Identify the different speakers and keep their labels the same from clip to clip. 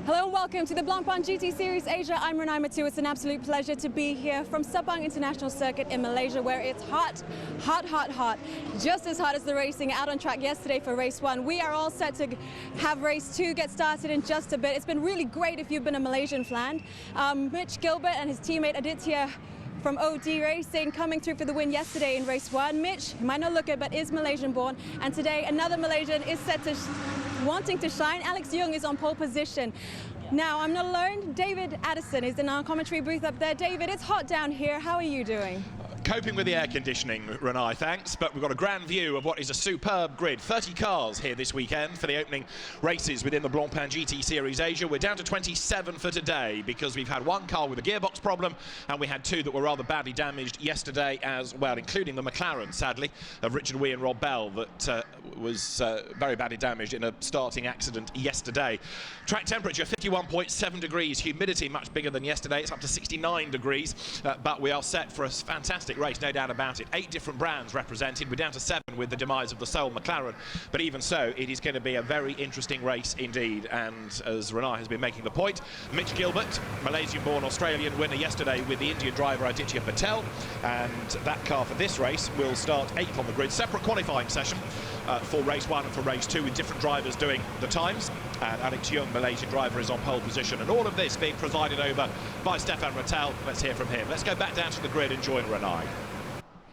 Speaker 1: Hello and welcome to the Blancpain GT Series Asia. I'm Renai Matu. It's an absolute pleasure to be here from Sepang International Circuit in Malaysia, where it's hot, hot, hot, hot. Just as hot as the racing out on track yesterday for race 1. We are all set to have race 2 get started in just a bit. It's been really great if you've been a Malaysian fan. Mitch Gilbert and his teammate Aditya from OD Racing coming through for the win yesterday in race 1. Mitch might not look it, but is Malaysian born. And today another Malaysian is set to wanting to shine. Alex Young is on pole position. Now, I'm not alone. David Addison is in our commentary booth up there. David, it's hot down here. How are you doing?
Speaker 2: Coping with the air conditioning, Renai, thanks, but we've got a grand view of what is a superb grid. 30 cars here this weekend for the opening races within the Blancpain GT Series Asia. We're down to 27 for today because we've had one car with a gearbox problem and we had two that were rather badly damaged yesterday as well, including the McLaren, sadly, of Richard Wee and Rob Bell that was very badly damaged in a starting accident yesterday. Track temperature 51.7 degrees, humidity much bigger than yesterday. It's up to 69 degrees, but we are set for a fantastic race, no doubt about it. 8 different brands represented. We're down to 7 with the demise of the sole McLaren, but even so, it is going to be a very interesting race indeed. And as Renai has been making the point, Mitch Gilbert, Malaysian-born Australian winner yesterday with the Indian driver Aditya Patel, and that car for this race will start 8th on the grid. Separate qualifying session for race 1 and for race 2 with different drivers doing the times, and Alex Young, Malaysian driver, is on pole position, and all of this being presided over by Stefan Rattel. Let's hear from him. Let's go back down to the grid and join Renai.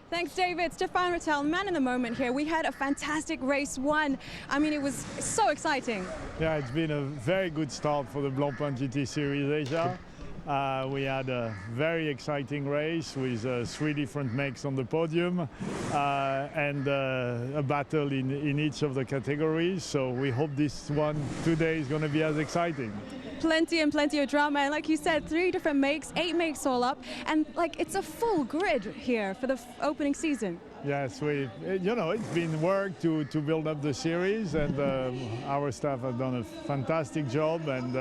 Speaker 1: Thanks, David. Stefan Rattel, man in the moment here. We had a fantastic race 1. I mean, it was so exciting.
Speaker 3: Yeah, it's been a very good start for the Blancpain GT Series Asia. We had a very exciting race with 3 different makes on the podium and a battle in each of the categories. So we hope this one today is going to be as exciting.
Speaker 1: Plenty of drama, and like you said, 3 different makes, 8 makes all up, and like it's a full grid here for the opening season.
Speaker 3: Yes, it's been work to build up the series, and our staff have done a fantastic job, and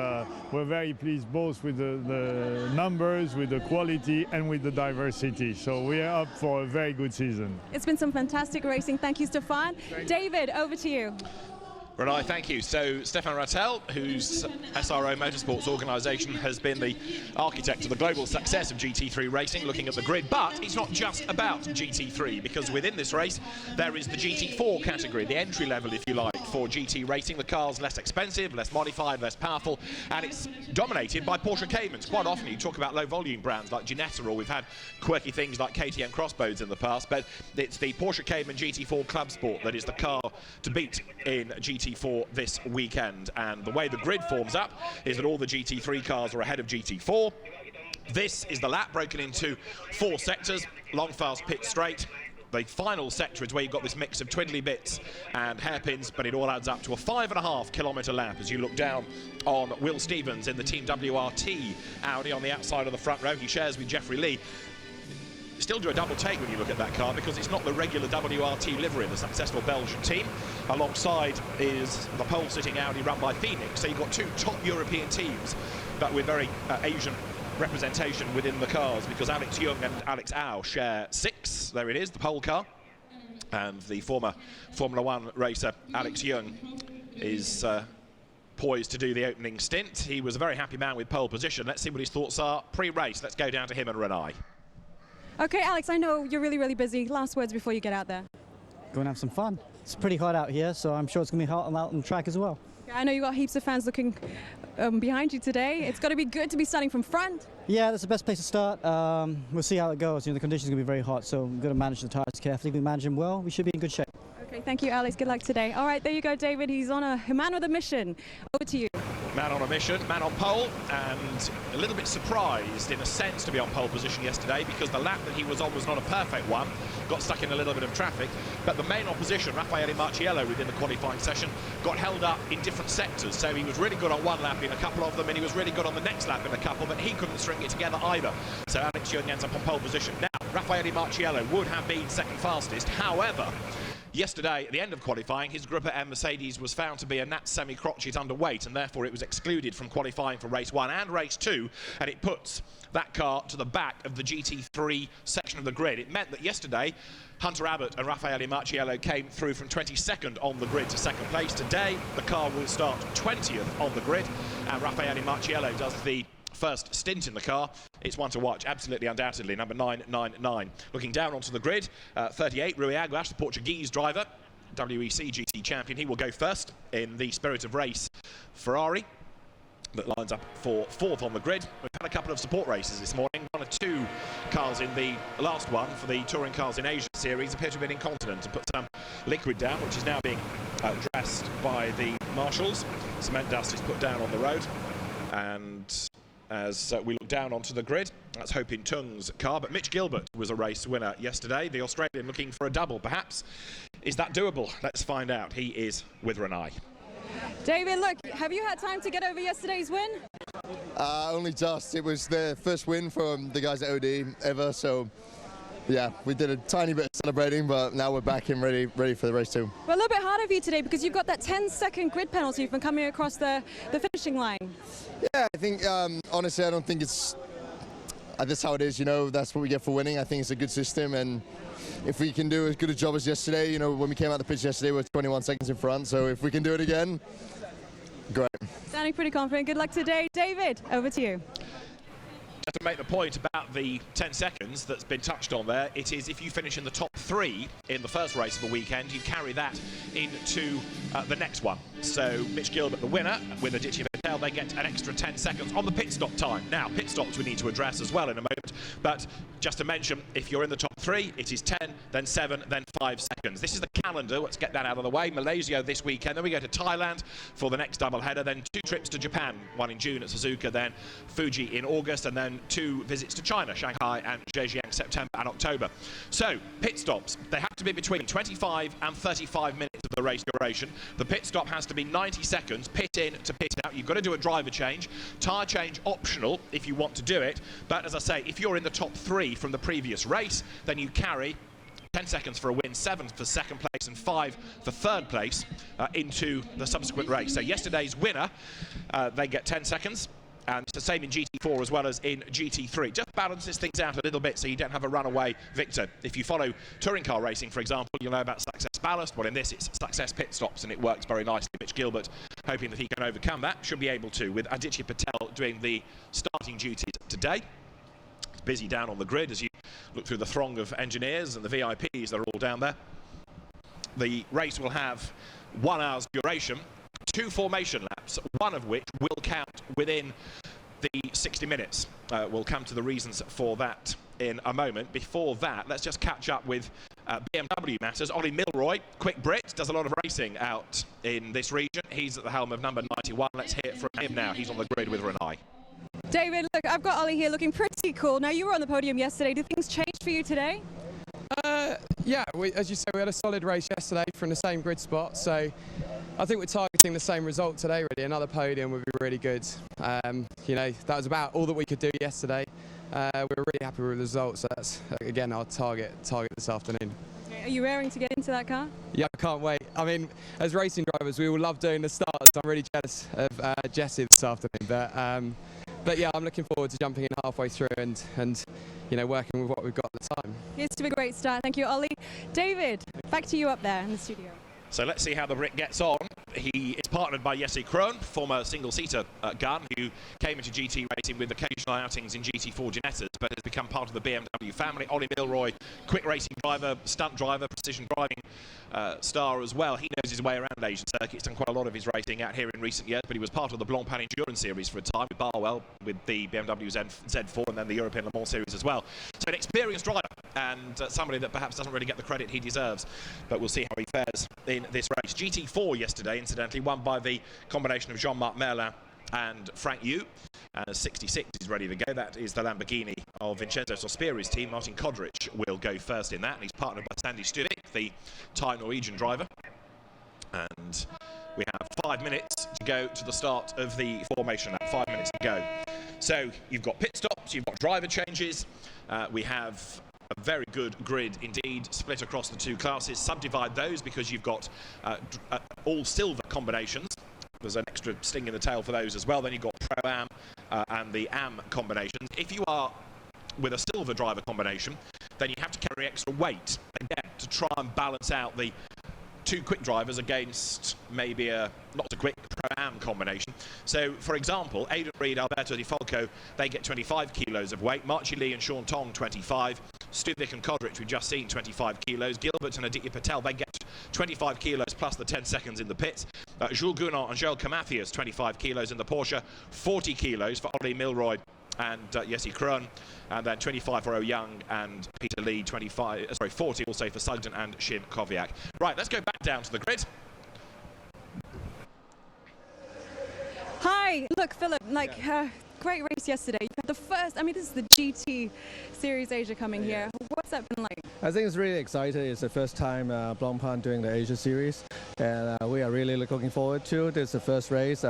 Speaker 3: we're very pleased both with the numbers, with the quality, and with the diversity. So we are up for a very good season. It's
Speaker 1: been some fantastic racing. Thank you, Stefan. David, over to you.
Speaker 2: Renai, thank you. So Stefan Rattel, whose SRO Motorsports organisation has been the architect of the global success of GT3 racing, looking at the grid. But it's not just about GT3, because within this race there is the GT4 category, the entry level, if you like, for GT racing. The car's less expensive, less modified, less powerful, and it's dominated by Porsche Caymans. Quite often you talk about low volume brands like Ginetta, or we've had quirky things like KTM Crossbones in the past, but it's the Porsche Cayman GT4 Club Sport that is the car to beat in GT4 this weekend. And the way the grid forms up is that all the GT3 cars are ahead of GT4. This is the lap broken into 4 sectors, long, fast, pit, straight. The final sector is where you've got this mix of twiddly bits and hairpins, but it all adds up to a 5.5 kilometre lap as you look down on Will Stevens in the Team WRT Audi on the outside of the front row. He shares with Jeffrey Lee. Still do a double take when you look at that car, because it's not the regular WRT livery, the successful Belgian team. Alongside is the pole-sitting Audi run by Phoenix. So you've got 2 top European teams, but with very Asian representation within the cars, because Alex Young and Alex Au share 6. There it is, the pole car. And the former Formula 1 racer, Alex Young, is poised to do the opening stint. He was a very happy man with pole position. Let's see what his thoughts are pre-race. Let's go down to him and Renai.
Speaker 1: Okay, Alex, I know you're really busy. Last words before you get out there.
Speaker 4: Go and have some fun. It's pretty hot out here, so I'm sure it's going to be hot out on the track as well.
Speaker 1: Okay, I know you've got heaps of fans looking behind you today. It's got to be good to be starting from front.
Speaker 4: Yeah, that's the best place to start. We'll see how it goes. The conditions are going to be very hot, so we've got to manage the tyres carefully. If we manage them well, we should be in good shape.
Speaker 1: Okay, thank you, Alex. Good luck today. All right, there you go, David. He's on a man with a mission. Over to you.
Speaker 2: Man on a mission, man on pole, and a little bit surprised in a sense to be on pole position yesterday, because the lap that he was on was not a perfect one, got stuck in a little bit of traffic, but the main opposition, Raffaele Marciello, within the qualifying session, got held up in different sectors. So he was really good on one lap in a couple of them, and he was really good on the next lap in a couple, but he couldn't string it together either. So Alex Young ends up on pole position. Now, Raffaele Marciello would have been second fastest, however, Yesterday, at the end of qualifying, his Group M Mercedes was found to be a Nat semi-crotchet underweight, and therefore it was excluded from qualifying for race 1 and race 2, and it puts that car to the back of the GT3 section of the grid. It meant that yesterday, Hunter Abbott and Raffaele Marciello came through from 22nd on the grid to 2nd place. Today, the car will start 20th on the grid, and Raffaele Marciello does the first stint in the car. It's one to watch, absolutely, undoubtedly, number 999. Looking down onto the grid, 38, Rui Aguas, the Portuguese driver, WEC GT champion. He will go first in the Spirit of Race Ferrari that lines up for 4th on the grid. We've had a couple of support races this morning. 1 or 2 cars in the last one for the Touring Cars in Asia series appear to have been incontinent and put some liquid down, which is now being dressed by the marshals. Cement dust is put down on the road, and as we look down onto the grid, that's Ho Pin Tung's car, but Mitch Gilbert was a race winner yesterday. The Australian looking for a double, perhaps. Is that doable? Let's find out. He is with Renai.
Speaker 1: David, look, have you had time to get over yesterday's win?
Speaker 5: Only just. It was the first win from the guys at OD ever, so yeah, we did a tiny bit of celebrating, but now we're back and ready for the race 2.
Speaker 1: Well, a little bit harder for you today because you've got that 10-second grid penalty from coming across the finishing line.
Speaker 5: Yeah, I think, honestly, I don't think it's that's how it is, you know, that's what we get for winning. I think it's a good system, and if we can do as good a job as yesterday, you know, when we came out the pitch yesterday, we were 21 seconds in front, so if we can do it again, great.
Speaker 1: Sounding pretty confident. Good luck today. David, over to you.
Speaker 2: Just to make the point about the 10 seconds that's been touched on there, it is if you finish in the top 3 in the first race of the weekend, you carry that into the next one. So Mitch Gilbert, the winner, with Aditya Patel, they get an extra 10 seconds on the pit stop time. Now, pit stops we need to address as well in a moment, but just to mention, if you're in the top 3, it is 10, then 7, then 5 seconds. This is the calendar. Let's get that out of the way. Malaysia this weekend, then we go to Thailand for the next double header, then 2 trips to Japan, 1 in June at Suzuka, then Fuji in August, and then 2 visits to China, Shanghai and Zhejiang, September and October. So, pit stops, they have to be between 25 and 35 minutes of the race duration. The pit stop has to be 90 seconds, pit in to pit out. You've got to do a driver change. Tyre change optional if you want to do it. But as I say, if you're in the top 3 from the previous race, then you carry 10 seconds for a win, 7 for 2nd place and 5 for 3rd place into the subsequent race. So yesterday's winner, they get 10 seconds. And it's the same in GT4 as well as in GT3. Just balances things out a little bit so you don't have a runaway victor. If you follow touring car racing, for example, you'll know about success ballast. Well, in this, it's success pit stops, and it works very nicely. Mitch Gilbert, hoping that he can overcome that, should be able to, with Aditya Patel doing the starting duties today. It's busy down on the grid as you look through the throng of engineers and the VIPs. They're all down there. The race will have 1 hour's duration. 2 formation laps, one of which will count within the 60 minutes. We'll come to the reasons for that in a moment. Before that, let's just catch up with BMW matters. Ollie Milroy, quick Brit, does a lot of racing out in this region. He's at the helm of number 91. Let's hear it from him now. He's on the grid with Renai.
Speaker 1: David, look, I've got Ollie here looking pretty cool. Now, you were on the podium yesterday. Do things change for you today?
Speaker 6: Yeah, as you say, we had a solid race yesterday from the same grid spot, so I think we're targeting the same result today, really. Another podium would be really good. You know, that was about all that we could do yesterday. We're really happy with the results, so that's, again, our target this afternoon.
Speaker 1: Are you raring to get into that car?
Speaker 6: Yeah, I can't wait. I mean, as racing drivers, we all love doing the starts. I'm really jealous of Jesse this afternoon, but yeah, I'm looking forward to jumping in halfway through and you know, working with what we've got at the time.
Speaker 1: It's to be a great start. Thank you, Ollie. David, back to you up there in the studio.
Speaker 2: So let's see how the Brit gets on. He is partnered by Jesse Krohn, former single-seater gun, who came into GT racing with occasional outings in GT4 Ginettas, but has become part of the BMW family. Ollie Milroy, quick racing driver, stunt driver, precision driving star as well. He knows his way around Asian circuits, done quite a lot of his racing out here in recent years, but he was part of the Blancpain Endurance Series for a time with Barwell, with the BMW Z4 and then the European Le Mans Series as well. So an experienced driver and somebody that perhaps doesn't really get the credit he deserves, but we'll see how he fares in this race. GT4 yesterday, incidentally, won by the combination of Jean-Marc Merlin and Frank Yu. 66 is ready to go. That is the Lamborghini of Vincenzo Sospiri's team. Martin Kodrich will go first in that, and he's partnered by Sandy Stuvik, the Thai Norwegian driver. And we have 5 minutes to go to the start of the formation lap. 5 minutes to go. So you've got pit stops, you've got driver changes, we have a very good grid indeed, split across the two classes. Subdivide those because you've got all silver combinations. There's an extra sting in the tail for those as well. Then you've got Pro-Am and the Am combinations. If you are with a silver driver combination, then you have to carry extra weight again to try and balance out the two quick drivers against maybe a not so quick Pro-Am combination. So, for example, Aidan Reid, Alberto Di Falco, they get 25 kilos of weight. Marchie Lee and Sean Tong, 25. Stuvik and Kodrich, we've just seen, 25 kilos. Gilbert and Aditya Patel, they get 25 kilos plus the 10 seconds in the pits. Jules Gounod and Joel Camathias, 25 kilos in the Porsche. 40 kilos for Ollie Milroy and Jesse Krohn, and then 25 for Young and Peter Lee, 40 also for Sugden and Shin Kowiak. Right, let's go back down to the grid.
Speaker 1: Hi, look, Philip, great race yesterday. You had the first, I mean, this is the GT Series Asia coming here. What's that been like?
Speaker 7: I think it's really exciting. It's the first time Blancpain doing the Asia Series, and we are really looking forward to it. It's the first race.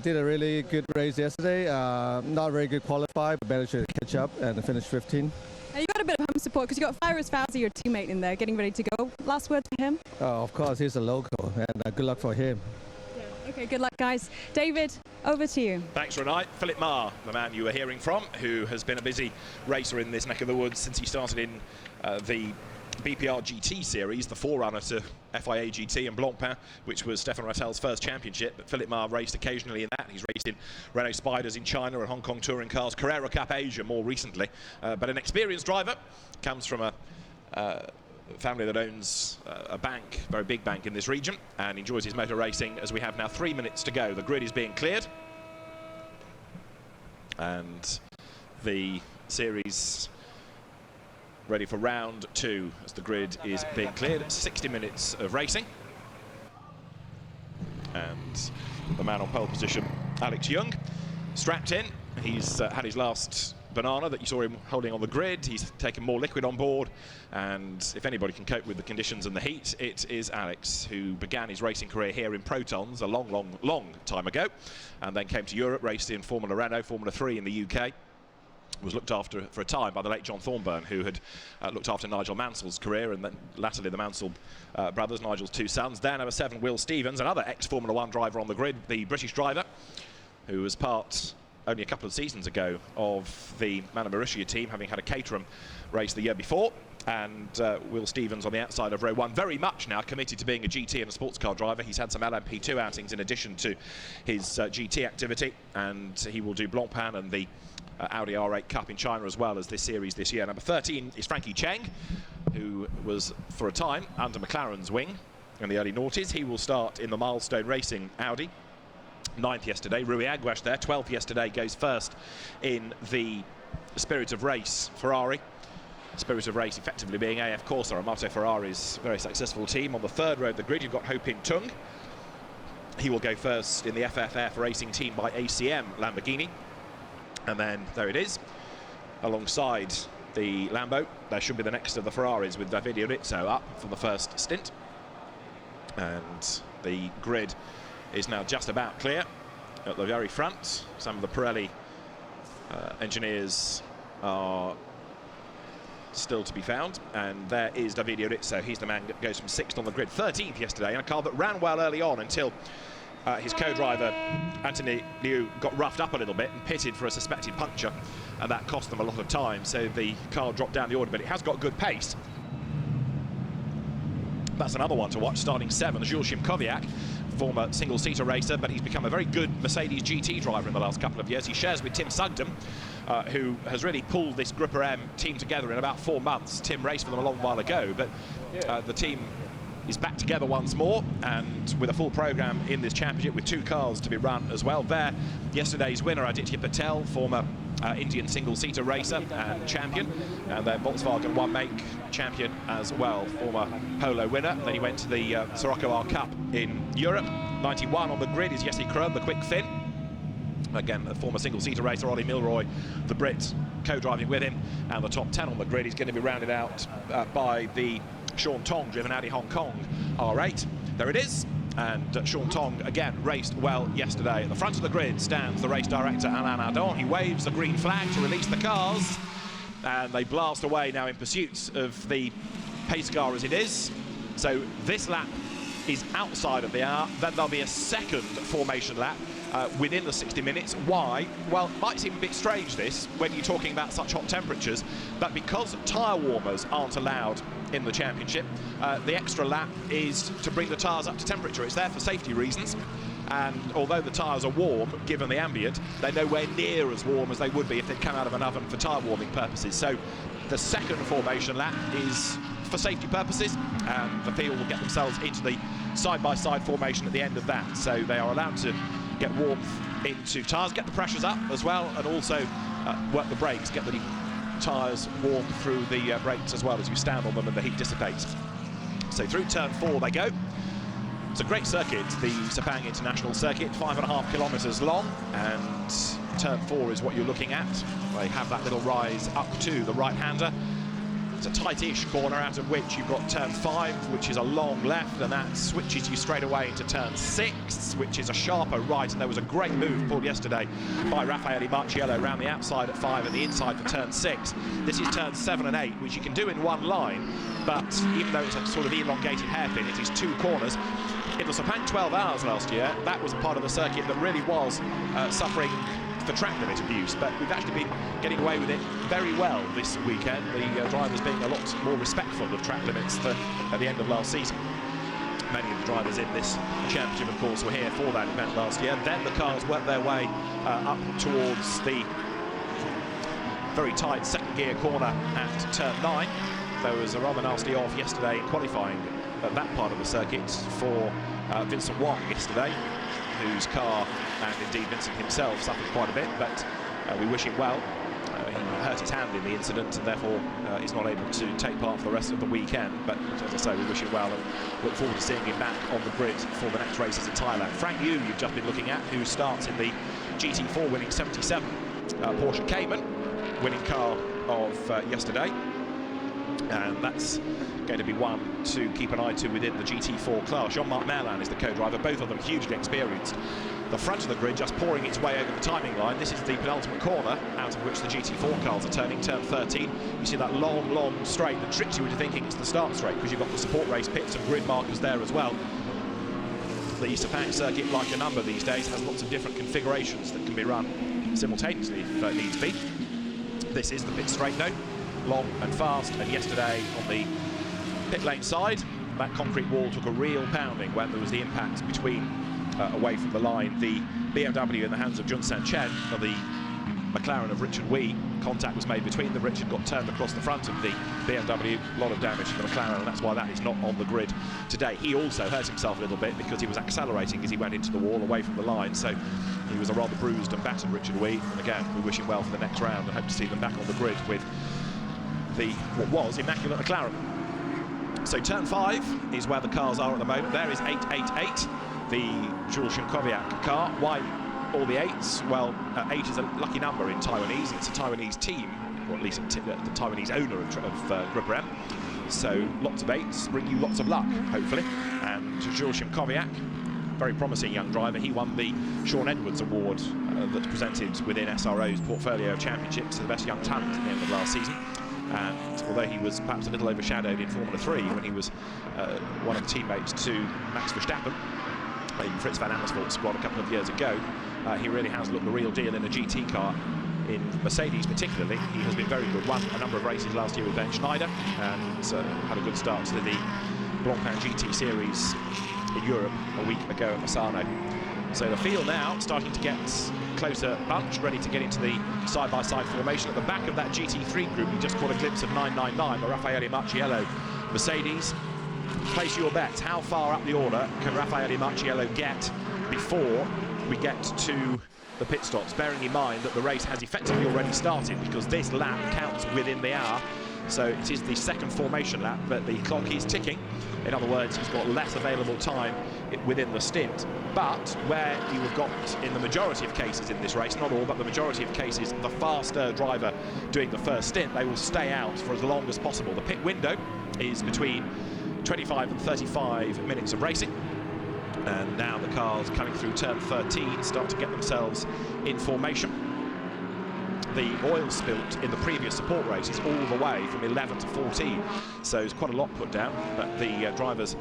Speaker 7: Did a really good race yesterday. Not very good qualified, but managed to catch up and finish 15.
Speaker 1: You got a bit of home support because you got Cyrus Fauzi, your teammate, in there, getting ready to go. Last word for him?
Speaker 7: Of course, he's a local, and good luck for him.
Speaker 1: Yeah. Okay, good luck, guys. David, over to you.
Speaker 2: Thanks, Renai. Philip Marr, the man you were hearing from, who has been a busy racer in this neck of the woods since he started in the BPR GT Series, the forerunner to FIA GT and Blancpain, which was Stefan Rattel's first championship. But Philip Marr raced occasionally in that. He's raced in Renault Spiders in China and Hong Kong Touring Cars, Carrera Cup Asia more recently. But an experienced driver, comes from a family that owns a bank, very big bank in this region, and enjoys his motor racing as we have now 3 minutes to go. The grid is being cleared, and the series ready for round two as the grid is being cleared. 60 minutes of racing, and the man on pole position, Alex Young, strapped in. He's had his last banana that you saw him holding on the grid. He's taken more liquid on board, and if anybody can cope with the conditions and the heat, it is Alex, who began his racing career here in Protons a long time ago, and then came to Europe, raced in Formula Renault, Formula 3 in the UK. Was looked after for a time by the late John Thornburn, who had looked after Nigel Mansell's career, and then latterly the Mansell brothers, Nigel's two sons. There, number 7, Will Stevens, another ex-Formula 1 driver on the grid, the British driver, who was part only a couple of seasons ago of the Mana Mauritius team, having had a Caterham race the year before. And Will Stevens on the outside of row 1, very much now committed to being a GT and a sports car driver. He's had some LMP2 outings in addition to his GT activity, and he will do Blancpain and the Audi R8 Cup in China as well as this series this year. Number 13 is Frankie Cheng, who was for a time under McLaren's wing in the early noughties. He will start in the Milestone Racing Audi. 9th yesterday. Rui Aguas there, 12th yesterday, goes first in the Spirit of Race Ferrari. Spirit of Race effectively being AF Corsa, Amato Ferrari's very successful team. On the third row of the grid, you've got Ho Pin Tung. He will go first in the FFF Racing team by ACM Lamborghini. And then there it is, alongside the Lambo. There should be the next of the Ferraris with Davide Rizzo up for the first stint. And the grid is now just about clear at the very front. Some of the Pirelli engineers are still to be found, and there is Davide Rizzo. He's the man that goes from 6th on the grid, 13th yesterday, in a car that ran well early on until his co-driver Anthony Liu got roughed up a little bit and pitted for a suspected puncture, and that cost them a lot of time, so the car dropped down the order, but it has got good pace. That's another one to watch, starting 7, Jules Kowiak, former single-seater racer, but he's become a very good Mercedes GT driver in the last couple of years. He shares with Tim Sugden, who has really pulled this Grupper M team together in about 4 months. Tim raced for them a long while ago, but the team is back together once more, and with a full programme in this championship with 2 cars to be run as well. There, yesterday's winner, Aditya Patel, former Indian single-seater racer and champion, and then Volkswagen one-make champion as well, former polo winner. Then he went to the Sirocco R Cup in Europe. 91 on the grid is Jesse Krohn, the quick Finn. Again, a former single-seater racer, Ollie Milroy, the Brit, co-driving with him. And the top 10 on the grid is going to be rounded out by the Sean Tong driven Audi Hong Kong R8. There it is. And Sean Tong, again, raced well yesterday. At the front of the grid stands the race director, Alain Ardon. He waves the green flag to release the cars. and they blast away now in pursuit of the pace car as it is. So this lap is outside of the hour. Then there'll be a second formation lap within the 60 minutes. Why? Well, it might seem a bit strange this when you're talking about such hot temperatures, but because tyre warmers aren't allowed in the championship, the extra lap is to bring the tyres up to temperature. It's there for safety reasons, and although the tyres are warm, given the ambient, they're nowhere near as warm as they would be if they'd come out of an oven for tyre warming purposes. So the second formation lap is for safety purposes, and the field will get themselves into the side-by-side formation at the end of that. So they are allowed to get warmth into tyres, get the pressures up as well, and also work the brakes, get the tyres warm through the brakes as well as you stand on them and the heat dissipates. So through turn 4 they go. It's a great circuit, the Sepang International Circuit, 5.5 kilometres long, and turn 4 is what you're looking at. They have that little rise up to the right-hander. It's a tight-ish corner, out of which you've got turn 5, which is a long left, and that switches you straight away into turn 6, which is a sharper right. And there was a great move pulled yesterday by Raffaele Marciello around the outside at 5 and the inside for turn 6. This is turn 7 and 8, which you can do in one line, but even though it's a sort of elongated hairpin, it is 2 corners. In the Sepang 12 hours last year, that was a part of the circuit that really was suffering for track limit abuse, but we've actually been getting away with it very well this weekend, the drivers being a lot more respectful of track limits than at the end of last season. Many of the drivers in this championship, of course, were here for that event last year. Then the cars worked their way up towards the very tight second gear corner at turn 9. There was a rather nasty off yesterday in qualifying at that part of the circuit for Vincent Wong yesterday, whose car, and indeed Vincent himself, suffered quite a bit, but we wish him well. He hurt his hand in the incident and therefore is not able to take part for the rest of the weekend, but as I say, we wish him well and look forward to seeing him back on the grid for the next races in Thailand. Frank Yu, you've just been looking at, who starts in the GT4 winning 77 Porsche Cayman, winning car of yesterday, and that's going to be one to keep an eye to within the GT4 class. Jean-Marc Merlin is the co-driver, both of them hugely experienced. The front of the grid just pouring its way over the timing line. This is the penultimate corner out of which the GT4 cars are turning, turn 13. You see that long, long straight that tricks you into thinking it's the start straight because you've got the support race pits and grid markers there as well. The Sepang circuit, like a number these days, has lots of different configurations that can be run simultaneously if needs be. This is the pit straight though, long and fast, and yesterday on the pit lane side, that concrete wall took a real pounding when there was the impact between away from the line, the BMW in the hands of Jun San Chen of the McLaren of Richard Wee. Contact was made between them. Richard got turned across the front of the BMW, a lot of damage to the McLaren, and that's why that is not on the grid today. He also hurt himself a little bit because he was accelerating as he went into the wall away from the line, so he was a rather bruised and battered Richard Wee. And again, we wish him well for the next round and hope to see them back on the grid with the what was immaculate McLaren. So turn 5 is where the cars are at the moment. There is 888, the Jules Shinkoviak car. Why all the 8s? Well, 8 is a lucky number in Taiwanese. It's a Taiwanese team, or at least the Taiwanese owner of Group M. So lots of 8s bring you lots of luck, hopefully. And Jules Shinkoviak, very promising young driver. He won the Sean Edwards Award that's presented within SRO's portfolio of championships to the best young talent at the end of last season. And although he was perhaps a little overshadowed in Formula 3 when he was one of the teammates to Max Verstappen in Fritz van Amersfoort's squad a couple of years ago, he really has looked the real deal in a GT car. In Mercedes particularly, he has been very good. Won a number of races last year with Ben Schneider and had a good start to the Blancpain GT Series in Europe a week ago at Misano. So the field now starting to get closer bunch, ready to get into the side-by-side formation. At the back of that GT3 group, you just caught a glimpse of 999 by Raffaele Marciello. Mercedes, place your bets. How far up the order can Raffaele Marciello get before we get to the pit stops, bearing in mind that the race has effectively already started because this lap counts within the hour. So it is the second formation lap, but the clock is ticking. In other words, he's got less available time within the stint. But where you have got, in the majority of cases in this race, not all, but the majority of cases, the faster driver doing the first stint, they will stay out for as long as possible. The pit window is between 25 and 35 minutes of racing. And now the cars coming through turn 13 start to get themselves in formation. the oil spilt in the previous support races all the way from 11 to 14. So it's quite a lot put down, but the drivers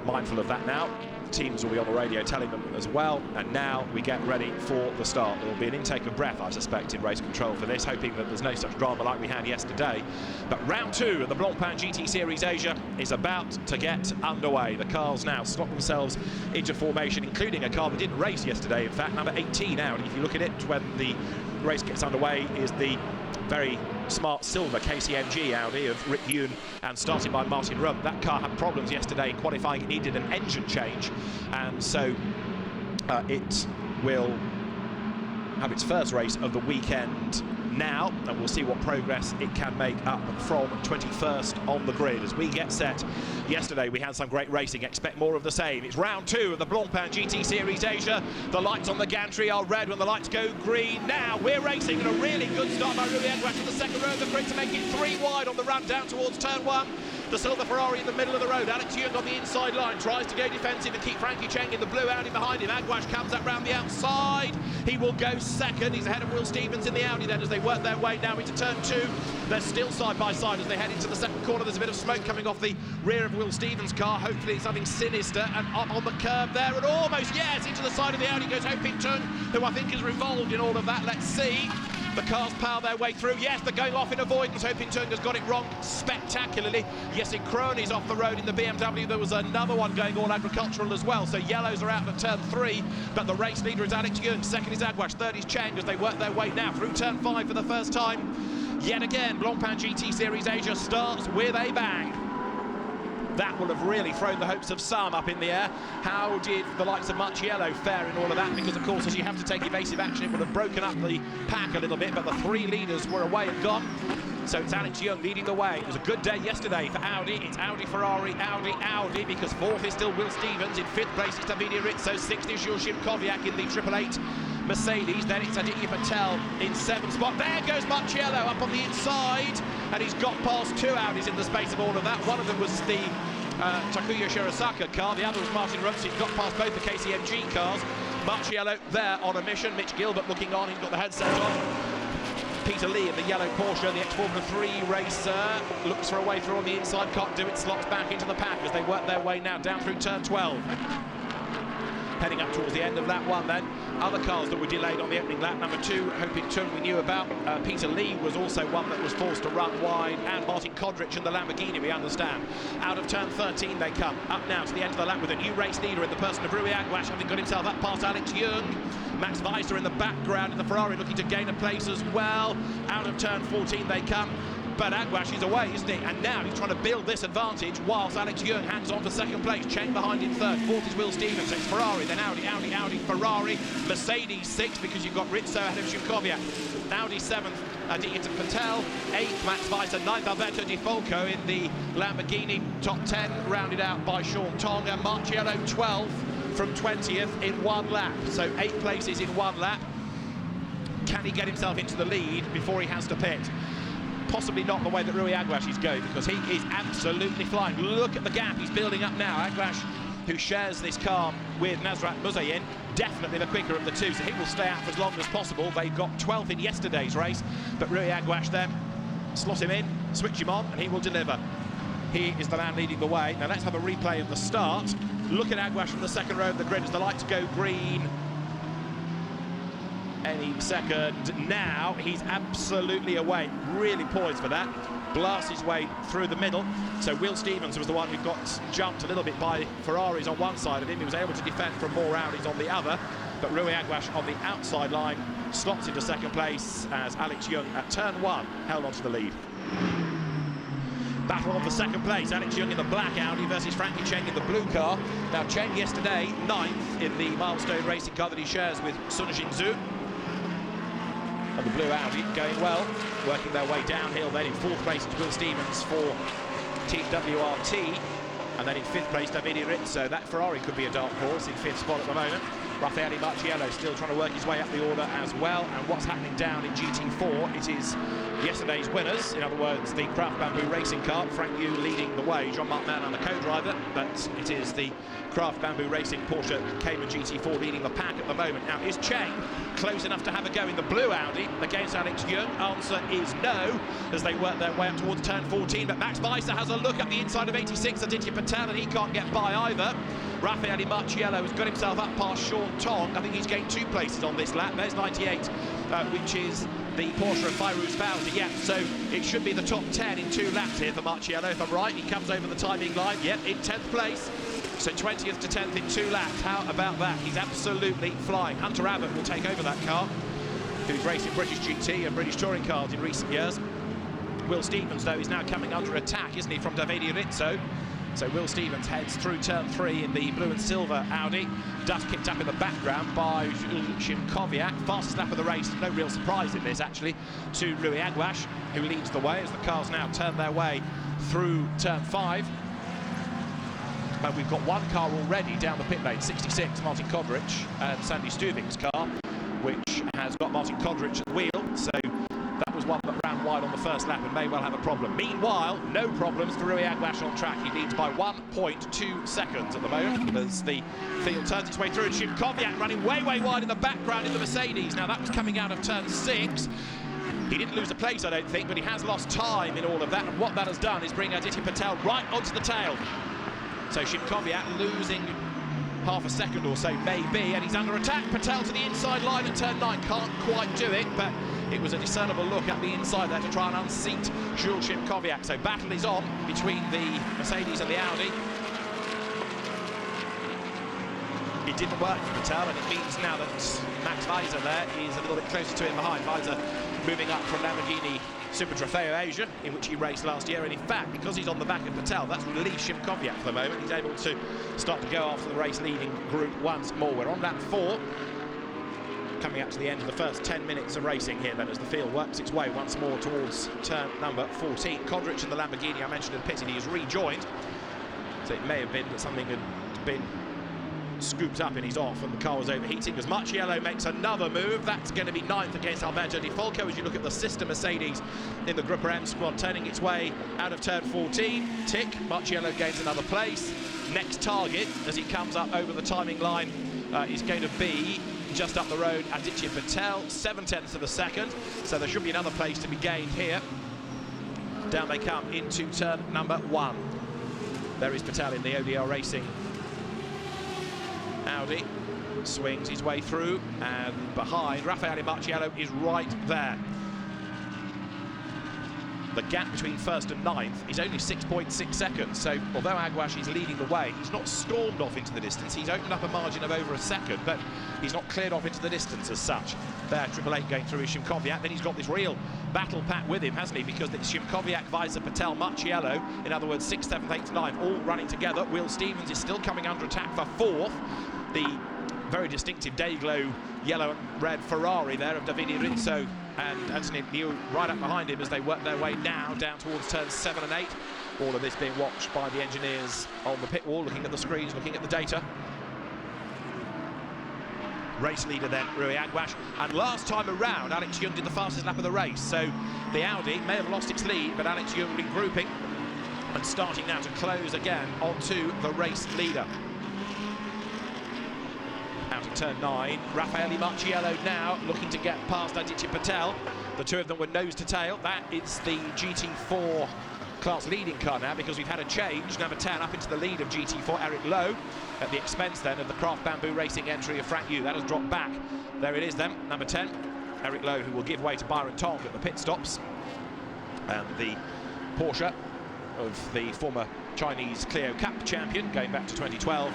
Speaker 2: mindful of that now. Teams will be on the radio telling them as well, and now we get ready for the start. There will be an intake of breath, I suspect, in race control for this, hoping that there's no such drama like we had yesterday. But round 2 of the Blancpain GT Series Asia is about to get underway. The cars now slot themselves into formation, including a car that didn't race yesterday, in fact, number 18 out. If you look at it when the race gets underway, is the very smart silver KCMG Audi of Rick Yoon and started by Martin Rupp. That car had problems yesterday in qualifying. It needed an engine change, and so it will have its first race of the weekend now, and we'll see what progress it can make up from 21st on the grid as we get set. Yesterday we had some great racing, expect more of the same. It's round 2 of the Blancpain GT Series Asia. The lights on the gantry are red when the lights go green. Now we're racing, and a really good start by Rui Edwards to the second row of the grid to make it 3 wide on the run down towards turn 1. The silver Ferrari in the middle of the road. Alex Young on the inside line tries to go defensive and keep Frankie Cheng in the blue Audi behind him. Aguash comes up round the outside. He will go second. He's ahead of Will Stevens in the Audi then as they work their way now into turn 2. They're still side by side as they head into the second corner. There's a bit of smoke coming off the rear of Will Stevens' car. Hopefully it's something sinister, and up on the curb there, and almost, yes, into the side of the Audi goes Ho Ping Tung, who I think is involved in all of that. Let's see. The cars power their way through. Yes, they're going off in avoidance. Ho Ping Tung has got it wrong spectacularly. Jesse Krohn is off the road in the BMW. There was another one going all agricultural as well. So yellows are out at turn 3, but the race leader is Alex Young. Second is Aguash. Third is Cheng as they work their way now through turn 5 for the first time. Yet again, Blancpain GT Series Asia starts with a bang. That will have really thrown the hopes of some up in the air. How did the likes of Marciello fare in all of that? Because, of course, as you have to take evasive action, it would have broken up the pack a little bit, but the 3 leaders were away and gone. So it's Alex Young leading the way. It was a good day yesterday for Audi. It's Audi, Ferrari, Audi, Audi, because 4th is still Will Stevens. In 5th place is Davide Rizzo. 6th is Joachim Kowiak in the 888 Mercedes. Then it's Aditya Patel in 7th spot. There goes Marciello up on the inside, and he's got past 2 Audis in the space of all of that. One of them was the Takuya Shirasaka car, the other was Martin Rupp. He's got past both the KCMG cars. Marciello there on a mission. Mitch Gilbert looking on, he's got the headset on. Peter Lee in the yellow Porsche, the ex-Formula 3 racer, looks for a way through on the inside, can't do it, slots back into the pack as they work their way now down through turn 12. Heading up towards the end of lap 1 then. Other cars that were delayed on the opening lap, number 2, Ho Ping Tung, we knew about. Peter Lee was also one that was forced to run wide, and Martin Kodrich and the Lamborghini, we understand. Out of turn 13 they come, up now to the end of the lap with a new race leader in the person of Rui Aguash, having got himself up past Alex Young. Max Weiser in the background in the Ferrari looking to gain a place as well. Out of turn 14 they come. But Aguash is away, isn't he? And now he's trying to build this advantage whilst Alex Young hangs on to second place. Cheng behind in 3rd. 4th is Will Stevens. It's Ferrari, then Audi, Audi, Audi, Ferrari. Mercedes 6th because you've got Rizzo ahead of Shukoviak. Audi 7th, Aditya Patel. 8th, Max Weiser. 9th, Alberto Di Folco in the Lamborghini. Top 10 rounded out by Sean Tong. And Marciello 12th from 20th in 1 lap. So 8 places in 1 lap. Can he get himself into the lead before he has to pit? Possibly not the way that Rui Aguash is going, because he is absolutely flying. Look at the gap he's building up now. Aguash, who shares this car with Nasrat Muzayin, definitely the quicker of the two, so he will stay out for as long as possible. They got 12th in yesterday's race, but Rui Aguash then slot him in, switch him on, and he will deliver. He is the man leading the way. Now let's have a replay of the start. Look at Aguash from the second row of the grid as the lights go green. Any second now, he's absolutely away, really poised for that, blasts his way through the middle. So Will Stevens was the one who got jumped a little bit by Ferraris on one side of him. He was able to defend from more Audis on the other, but Rui Aguash on the outside line slots into second place as Alex Young at turn 1 held onto the lead. Battle on for second place, Alex Young in the black Audi versus Frankie Cheng in the blue car. Now Cheng yesterday 9th in the milestone racing car that he shares with Sun Jin Zhu. And the blue Audi going well, working their way downhill. Then in 4th place it's Will Stevens for Team WRT, and then in 5th place Davide Rizzo. That Ferrari could be a dark horse in 5th spot at the moment. Raffaele Marciello still trying to work his way up the order as well. And what's happening down in GT4, it is yesterday's winners, in other words, the Craft Bamboo racing car, Frank Yu leading the way, Jean-Marc Mann the co-driver, but it is the Craft Bamboo Racing Porsche Cayman GT4 leading the pack at the moment. Now, is Cheng close enough to have a go in the blue Audi against Alex Young? Answer is no, as they work their way up towards turn 14, but Max Weiser has a look at the inside of 86, Aditya Patel, and he can't get by either. Raffaele Marciello has got himself up past Sean Tong. I think he's gained 2 places on this lap. There's 98, which is the Porsche of Fairuz Fawzi. Yeah, so it should be the top 10 in 2 laps here for Marciello, if I'm right. He comes over the timing line, yep, in 10th place. So 20th to 10th in 2 laps. How about that? He's absolutely flying. Hunter Abbott will take over that car, who's racing British GT and British touring cars in recent years. Will Stevens, though, is now coming under attack, isn't he, from Davide Rizzo? So Will Stevens heads through turn 3 in the blue and silver Audi. Dust kicked up in the background by Jules Chimkoviak. Fastest lap of the race, no real surprise in this actually, to Rui Aguas, who leads the way as the cars now turn their way through turn 5. But we've got one car already down the pit lane, 66, Martin Kodrich, and Sandy Stuving's car, which has got Martin Kodrich at the wheel. So that was one that ran wide on the first lap and may well have a problem. Meanwhile, no problems for Rui Aguas on track. He leads by 1.2 seconds at the moment as the field turns its way through. And Chimkoviak running way wide in the background in the Mercedes. Now that was coming out of turn 6. He didn't lose a place, I don't think, but he has lost time in all of that. And what that has done is bring Aditya Patel right onto the tail. So Chimkoviak losing half a second or so, maybe, and he's under attack. Patel to the inside line at turn 9, can't quite do it, but it was a discernible look at the inside there to try and unseat Jules Chimkoviak. So battle is on between the Mercedes and the Audi. It didn't work for Patel, and it means now that Max Weiser there is a little bit closer to him behind. Weiser moving up from Lamborghini Super Trofeo Asia, in which he raced last year, and in fact, because he's on the back of Patel, that's released Chimkoviak for the moment. He's able to start to go after the race leading group once more. We're on lap 4, coming up to the end of the first 10 minutes of racing here then, as the field works its way once more towards turn number 14. Kodrich and the Lamborghini I mentioned had pitted, he has rejoined, so it may have been that something had been scooped up in his off and the car was overheating, as Marciello makes another move. That's going to be 9th against Alberto Di Folco as you look at the sister Mercedes in the Grupper M squad turning its way out of turn 14. Tick, Marciello gains another place. Next target as he comes up over the timing line is going to be just up the road Aditya Patel, 7/10 of a second, so there should be another place to be gained here. Down they come into turn number 1. There is Patel in the ODL Racing Audi, swings his way through, and behind Raffaele Marciello is right there. The gap between 1st and 9th is only 6.6 seconds, so although Aguas is leading the way, he's not stormed off into the distance. He's opened up a margin of over a second, but he's not cleared off into the distance as such. There, 888 going through is Chimkoviak. Then he's got this real battle pack with him, hasn't he? Because it's Chimkoviak, Weiser, Patel, Marciello, in other words, 6th, 7th, 8th, 9th, all running together. Will Stevens is still coming under attack for 4th. The very distinctive Dayglow yellow and red Ferrari there of Davide Rizzo and Anthony Liu right up behind him as they work their way now down towards turns 7 and 8. All of this being watched by the engineers on the pit wall, looking at the screens, looking at the data. Race leader then, Rui Aguas, and last time around Alex Young did the fastest lap of the race, so the Audi may have lost its lead, but Alex Young regrouping and starting now to close again onto the race leader. Out of turn 9, Raffaele Marciello now looking to get past Aditya Patel. The two of them were nose to tail. That is the GT4 class leading car now, because we've had a change. Number 10 up into the lead of GT4, Eric Lowe, at the expense then of the Craft Bamboo Racing entry of Frank Yu. That has dropped back. There it is then, number 10, Eric Lowe, who will give way to Byron Tong at the pit stops. And the Porsche of the former Chinese Clio Cup champion, going back to 2012,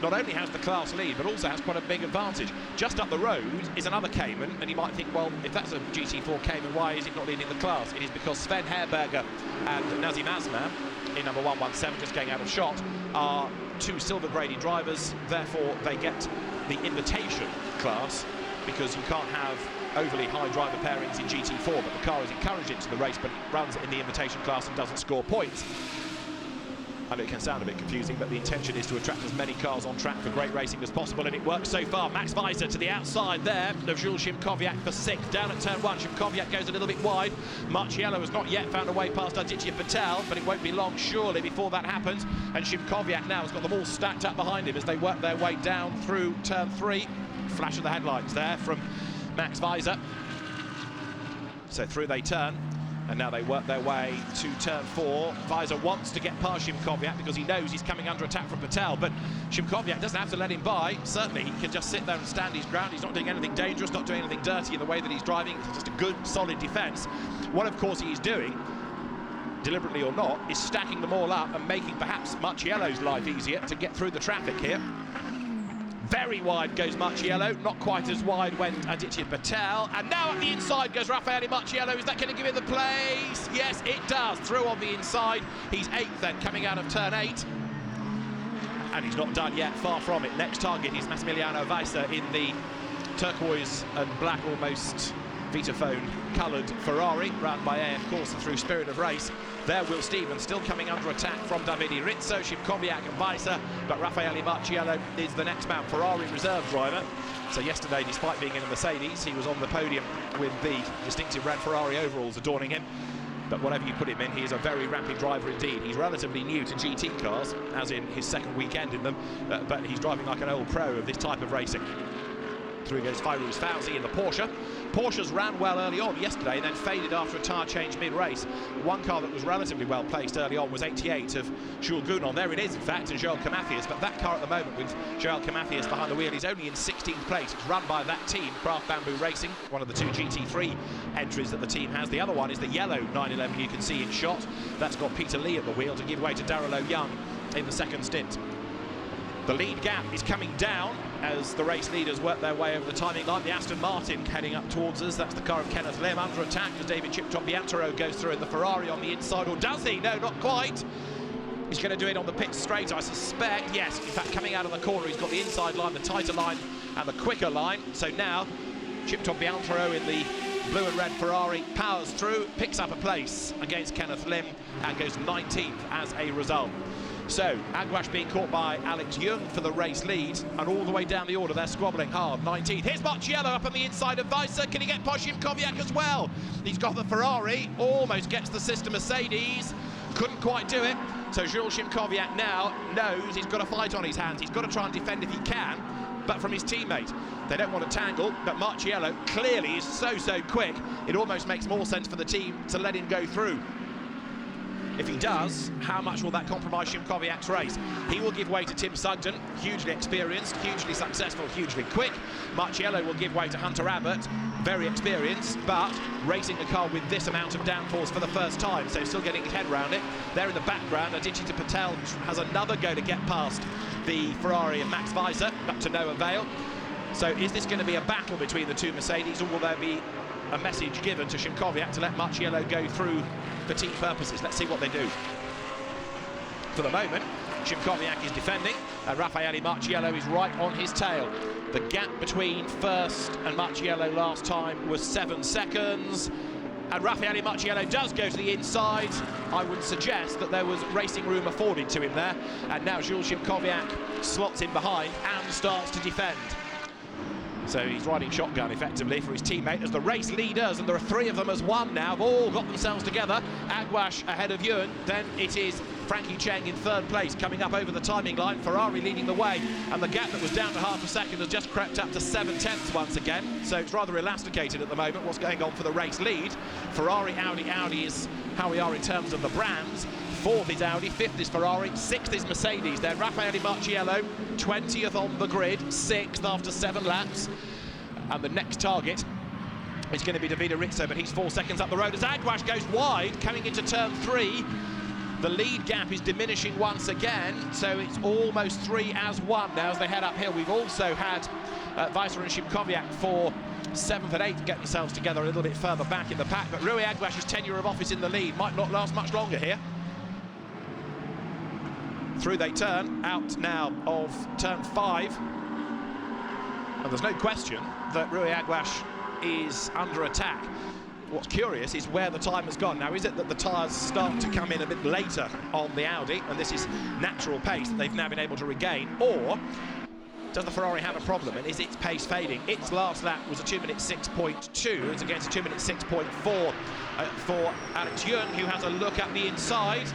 Speaker 2: not only has the class lead, but also has quite a big advantage. Just up the road is another Cayman, and you might think, well, if that's a GT4 Cayman, why is it not leading the class? It is because Sven Herberger and Nazim Asman, in number 117, just going out of shot, are two silver-graded drivers. Therefore, they get the invitation class, because you can't have overly high driver pairings in GT4, but the car is encouraged into the race, but it runs in the invitation class and doesn't score points. I know it can sound a bit confusing, but the intention is to attract as many cars on track for great racing as possible, and it works so far. Max Weiser to the outside there of Jules Szymkowiak for 6th. Down at turn 1, Szymkowiak goes a little bit wide. Marciello has not yet found a way past Aditya Patel, but it won't be long, surely, before that happens. And Szymkowiak now has got them all stacked up behind him as they work their way down through turn 3. Flash of the headlights there from Max Weiser. So through they turn. And now they work their way to turn 4. Weiser wants to get past Szymkowiak because he knows he's coming under attack from Patel, but Szymkowiak doesn't have to let him by. Certainly he can just sit there and stand his ground. He's not doing anything dangerous, not doing anything dirty in the way that he's driving. It's just a good, solid defence. What, of course, he's doing, deliberately or not, is stacking them all up and making perhaps Marciello's life easier to get through the traffic here. Very wide goes Marciello, not quite as wide went Aditya Patel, and now at the inside goes Raffaele Marciello. Is that going to give him the place? Yes, it does. Through on the inside. He's 8th then, coming out of turn 8. And he's not done yet, far from it. Next target is Massimiliano Weiser in the turquoise and black, almost Vitaphone coloured Ferrari, run by AF Corsa through Spirit of Race. There, Will Stevens still coming under attack from Davide Rizzo, Szymkowiak and Weiser, but Raffaele Marciello is the next man, Ferrari reserve driver. So yesterday, despite being in a Mercedes, he was on the podium with the distinctive red Ferrari overalls adorning him. But whatever you put him in, he is a very rapid driver indeed. He's relatively new to GT cars, as in his 2nd weekend in them, but he's driving like an old pro of this type of racing. Through goes Fairouz Fauzi in the Porsche. Porsches ran well early on yesterday and then faded after a tyre change mid-race. One car that was relatively well placed early on was 88 of Jules Gounon. There it is, in fact, and Joel Camathias, but that car at the moment with Joel Camathias behind the wheel is only in 16th place. It's run by that team, Craft Bamboo Racing, one of the 2 GT3 entries that the team has. The other one is the yellow 911 you can see in shot. That's got Peter Lee at the wheel to give way to Darryl O'Young in the 2nd stint. The lead gap is coming down as the race leaders work their way over the timing line. The Aston Martin heading up towards us. That's the car of Kenneth Lim under attack as David Chipchop Biantaro goes through in the Ferrari on the inside. Or does he? No, not quite. He's going to do it on the pit straight, I suspect. Yes, in fact, coming out of the corner, he's got the inside line, the tighter line and the quicker line. So now Chipchop Biantaro in the blue and red Ferrari powers through, picks up a place against Kenneth Lim and goes 19th as a result. So, Aguash being caught by Alex Young for the race lead, and all the way down the order, they're squabbling hard. 19th. Here's Marciello up on the inside of Weiser. Can he get past Szymkowiak as well? He's got the Ferrari, almost gets the sister Mercedes. Couldn't quite do it. So, Jules Szymkowiak now knows he's got a fight on his hands. He's got to try and defend if he can, but from his teammate. They don't want to tangle, but Marciello clearly is so quick, it almost makes more sense for the team to let him go through. If he does, how much will that compromise Szymkowiak's race? He will give way to Tim Sugden, hugely experienced, hugely successful, hugely quick. Marciello will give way to Hunter Abbott, very experienced, but racing a car with this amount of downforce for the first time, so still getting his head around it. There in the background, Aditya Patel has another go to get past the Ferrari and Max Weiser, but to no avail. So is this going to be a battle between the 2 Mercedes, or will there be a message given to Szymkowiak to let Marciello go through for team purposes? Let's see what they do. For the moment, Szymkowiak is defending, and Raffaele Marciello is right on his tail. The gap between first and Marciello last time was 7 seconds, and Raffaele Marciello does go to the inside. I would suggest that there was racing room afforded to him there, and now Jules Szymkowiak slots in behind and starts to defend. So he's riding shotgun effectively for his teammate as the race leaders, and there are 3 of them as one now, have all got themselves together. Aguash ahead of Ewan, then it is Frankie Cheng in 3rd place coming up over the timing line, Ferrari leading the way, and the gap that was down to half a second has just crept up to 7/10 once again, so it's rather elasticated at the moment what's going on for the race lead. Ferrari, Audi is how we are in terms of the brands. 4th is Audi, 5th is Ferrari, 6th is Mercedes. Then Raffaele Marciello, 20th on the grid, 6th after 7 laps. And the next target is going to be Davide Rizzo, but he's 4 seconds up the road as Aguash goes wide, coming into turn 3. The lead gap is diminishing once again, so it's almost 3 as 1 now as they head uphill. We've also had Weiser and Szymkowiak for 7th and 8th get themselves together a little bit further back in the pack, but Rui Aguash's tenure of office in the lead might not last much longer here. Through they turn, out now of turn 5. And there's no question that Rui Aguash is under attack. what's curious is where the time has gone. Now, is it that the tyres start to come in a bit later on the Audi, and this is natural pace that they've now been able to regain, or does the Ferrari have a problem, and is its pace fading? Its last lap was a 2:06.2. It's against a 2:06.4 for Alex Young, who has a look at the inside.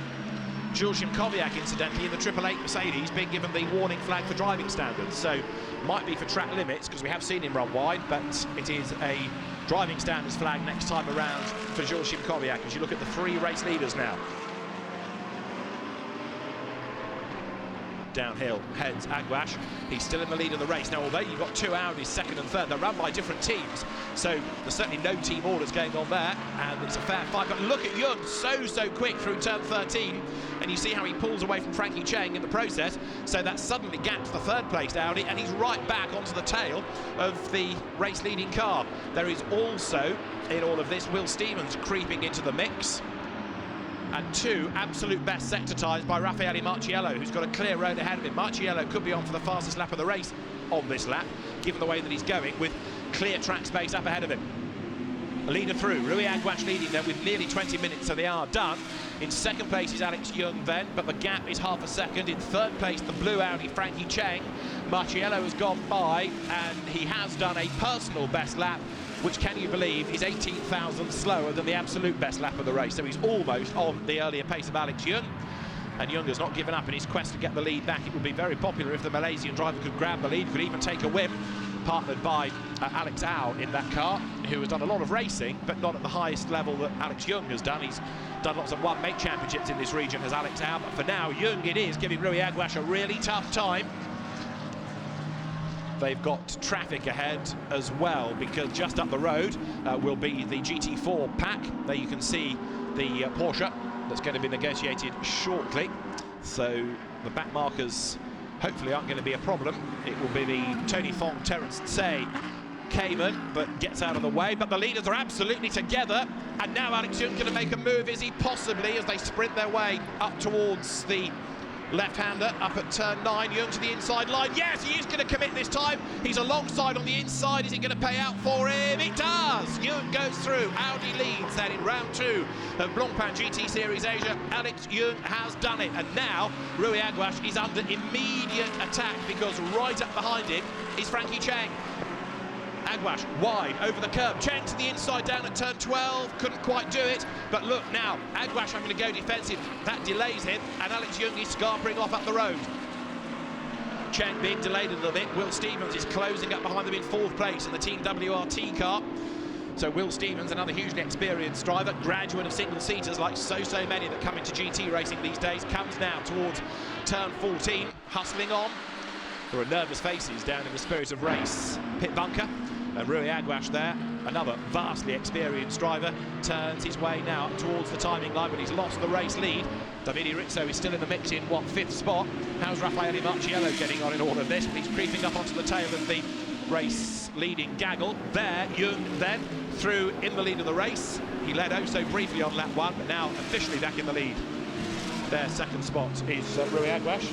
Speaker 2: Jules Kowiak, incidentally, in the 888 Mercedes, being given the warning flag for driving standards. So, might be for track limits, because we have seen him run wide, but it is a driving standards flag next time around for Jules Kowiak, as you look at the 3 race leaders now. Downhill heads Aguas. He's still in the lead of the race. Now, although you've got 2 Audis, second and third, they're run by different teams, so there's certainly no team orders going on there, and it's a fair fight. But look at Young, so quick through turn 13, and you see how he pulls away from Frankie Cheng in the process, so that suddenly gaps the third placed Audi, and he's right back onto the tail of the race leading car. There is also, in all of this, Will Stevens creeping into the mix, and 2 absolute best sector tyres by Raffaele Marciello, who's got a clear road ahead of him. Marciello could be on for the fastest lap of the race on this lap, given the way that he's going, with clear track space up ahead of him. A leader through, Rui Aguas leading there with nearly 20 minutes, so they are done. In second place is Alex Young then, but the gap is half a second. In third place, the blue Audi, Frankie Cheng. Marciello has gone by, and he has done a personal best lap, which, can you believe, is 18,000 slower than the absolute best lap of the race. So he's almost on the earlier pace of Alex Young. And Young has not given up in his quest to get the lead back. It would be very popular if the Malaysian driver could grab the lead, could even take a whip, partnered by Alex Au in that car, who has done a lot of racing, but not at the highest level that Alex Young has done. He's done lots of one-make championships in this region as Alex Au, but for now, Young it is, giving Rui Aguas a really tough time. They've got traffic ahead as well, because just up the road will be the GT4 pack. There you can see the Porsche that's going to be negotiated shortly. So the back markers hopefully aren't going to be a problem. It will be the Tony Fong, Terence Tsay Cayman, but gets out of the way. But the leaders are absolutely together, and now Alex Young going to make a move, is he possibly, as they sprint their way up towards the left-hander up at turn 9. Young to the inside line. Yes, he is going to commit this time. He's alongside on the inside. Is it going to pay out for him? It does. Young goes through. Audi leads then in round 2 of Blancpain GT Series Asia. Alex Young has done it. And now Rui Aguas is under immediate attack, because right up behind him is Frankie Cheng. Aguas wide over the curb. Cheng to the inside down at turn 12. Couldn't quite do it. But look now, Aguas having to go defensive. That delays him, and Alex Young is scarpering off up the road. Cheng being delayed a little bit. Will Stevens is closing up behind them in 4th place in the Team WRT car. So Will Stevens, another hugely experienced driver, graduate of single-seaters like so many that come into GT racing these days, comes now towards turn 14, hustling on. There are nervous faces down in the Spirit of Race pit bunker. And Rui Aguas there, another vastly experienced driver, turns his way now towards the timing line, but he's lost the race lead. Davide Rizzo is still in the mix in, 5th spot. How's Raffaele Marciello getting on in all of this? He's creeping up onto the tail of the race-leading gaggle. There, Young then, through in the lead of the race. He led oh so briefly on lap 1, but now officially back in the lead. Their second spot is Rui Aguas.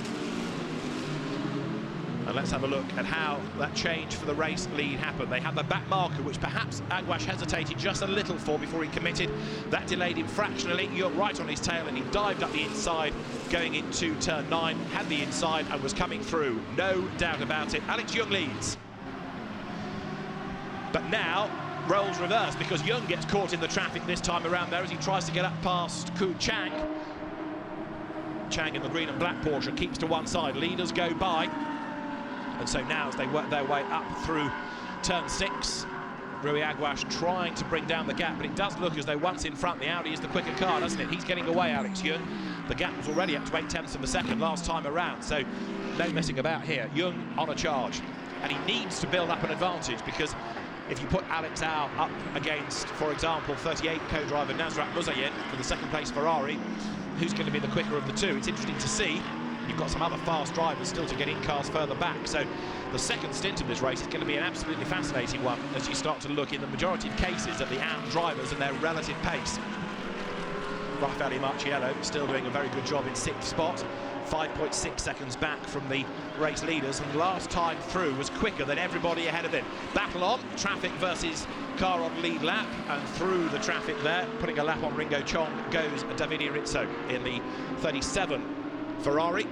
Speaker 2: And let's have a look at how that change for the race lead happened. They had the back marker, which perhaps Aguas hesitated just a little for before he committed. That delayed him fractionally. Young right on his tail, and he dived up the inside going into turn 9, had the inside and was coming through. No doubt about it. Alex Young leads. But now, roles reverse, because Young gets caught in the traffic this time around there as he tries to get up past Ku Chang. Chang in the green and black Porsche keeps to one side. Leaders go by. And so now, as they work their way up through turn 6, Rui Aguas trying to bring down the gap, but it does look as though once in front, the Audi is the quicker car, doesn't it? He's getting away, Alex Young. The gap was already up to 0.8 of a second last time around, so no messing about here. Young on a charge, and he needs to build up an advantage, because if you put Alex Au up against, for example, 38 co-driver Nasrat Muzayen for the second place Ferrari, who's going to be the quicker of the two? It's interesting to see. You've got some other fast drivers still to get in cars further back. So the second stint of this race is going to be an absolutely fascinating one as you start to look in the majority of cases at the AM drivers and their relative pace. Raffaele Marciello still doing a very good job in 6th spot, 5.6 seconds back from the race leaders, and last time through was quicker than everybody ahead of him. Battle on, traffic versus car on lead lap, and through the traffic there, putting a lap on Ringo Chong, goes Davide Rizzo in the 37 Ferrari.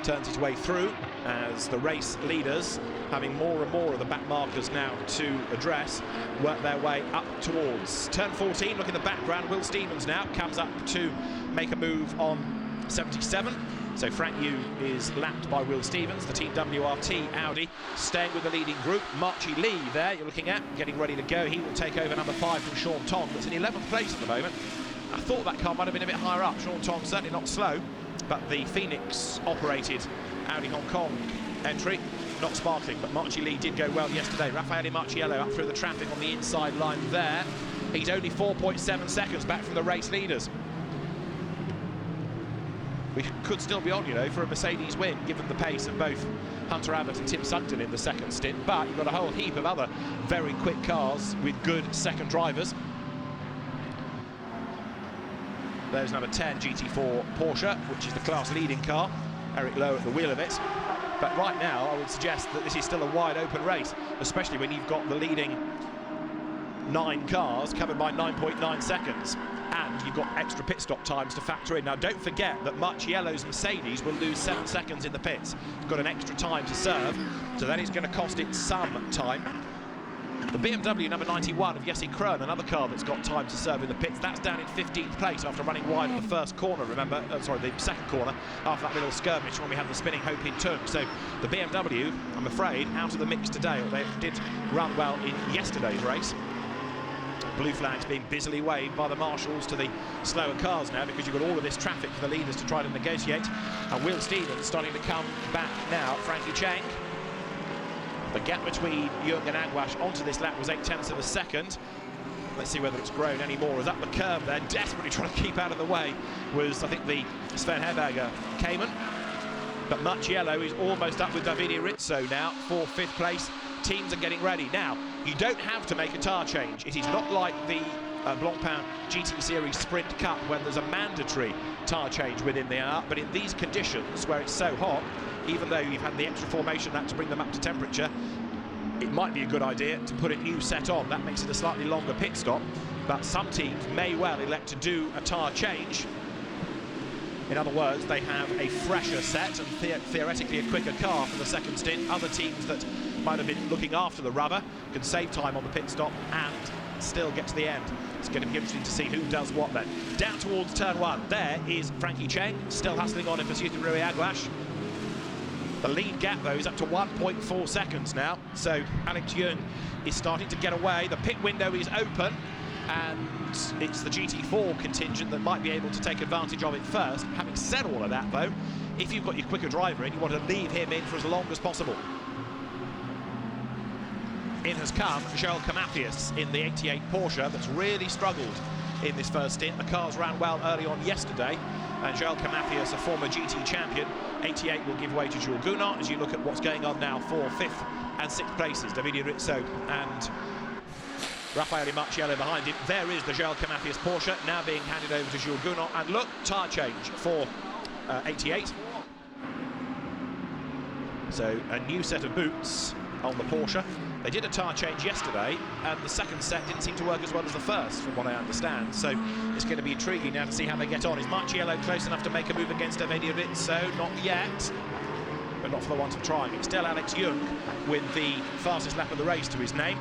Speaker 2: Turns his way through as the race leaders, having more and more of the back markers now to address, work their way up towards turn 14. Look in the background, Will Stevens now comes up to make a move on 77. So Frank Yu is lapped by Will Stevens, the Team WRT Audi staying with the leading group. Marchi Lee there you're looking at, getting ready to go. He will take over number 5 from Sean Tong, that's in 11th place at the moment. I thought that car might have been a bit higher up. Sean Tong certainly not slow, but the Phoenix operated Audi Hong Kong entry, not sparkling, but Marchi Lee did go well yesterday. Raffaele Marciello up through the traffic on the inside line there. He's only 4.7 seconds back from the race leaders. We could still be on, you know, for a Mercedes win, given the pace of both Hunter Abbott and Tim Sugden in the second stint, but you've got a whole heap of other very quick cars with good second drivers. There's number 10 GT4 Porsche, which is the class leading car. Eric Lowe at the wheel of it. But right now, I would suggest that this is still a wide open race, especially when you've got the leading 9 cars covered by 9.9 seconds. And you've got extra pit stop times to factor in. Now, don't forget that Marciello's Mercedes will lose 7 seconds in the pits. It's got an extra time to serve, so that is going to cost it some time. The BMW number 91 of Jesse Krohn, another car that's got time to serve in the pits, that's down in 15th place after running wide at the first corner, remember, the second corner, after that little skirmish when we had the spinning Hope in Tung. So the BMW, I'm afraid, out of the mix today. They did run well in yesterday's race. Blue flags being busily waved by the marshals to the slower cars now, because you've got all of this traffic for the leaders to try to negotiate. And Will Stevens starting to come back now. Frankie Chang. The gap between Jung and Aguash onto this lap was 0.8 of a second. Let's see whether it's grown any more. As up the curve there, desperately trying to keep out of the way, was, I think, the Sven Herberger Cayman. But Marciello is almost up with Davide Rizzo now for 5th place. Teams are getting ready. Now, you don't have to make a tyre change. It is not like the Blancpain GT Series Sprint Cup when there's a mandatory tyre change within the hour, but in these conditions where it's so hot, even though you've had the extra formation lap to bring them up to temperature, it might be a good idea to put a new set on. That makes it a slightly longer pit stop, but some teams may well elect to do a tyre change. In other words, they have a fresher set and theoretically a quicker car for the second stint. Other teams that might have been looking after the rubber can save time on the pit stop and still get to the end. It's going to be interesting to see who does what then. Down towards turn 1, there is Frankie Cheng, still hustling on in pursuit of Rui Aguash. The lead gap, though, is up to 1.4 seconds now, so Alex Jung is starting to get away. The pit window is open, and it's the GT4 contingent that might be able to take advantage of it first. Having said all of that, though, if you've got your quicker driver in, you want to leave him in for as long as possible. In has come Joel Camathias in the 88 Porsche that's really struggled in this first stint. The cars ran well early on yesterday, and Joel Camathias, a former GT champion, 88 will give way to Jules Gounod as you look at what's going on now for 5th and 6th places. Davide Rizzo and Raffaele Marciello behind him. There is the Joel Camathias Porsche now being handed over to Jules Gounod, and look, tyre change for 88. So a new set of boots on the Porsche. They did a tyre change yesterday, and the second set didn't seem to work as well as the first, from what I understand. So it's going to be intriguing now to see how they get on. Is Marciello close enough to make a move against Davide Rizzo? Not yet, but not for the want of trying. It's still Alex Jung with the fastest lap of the race to his name.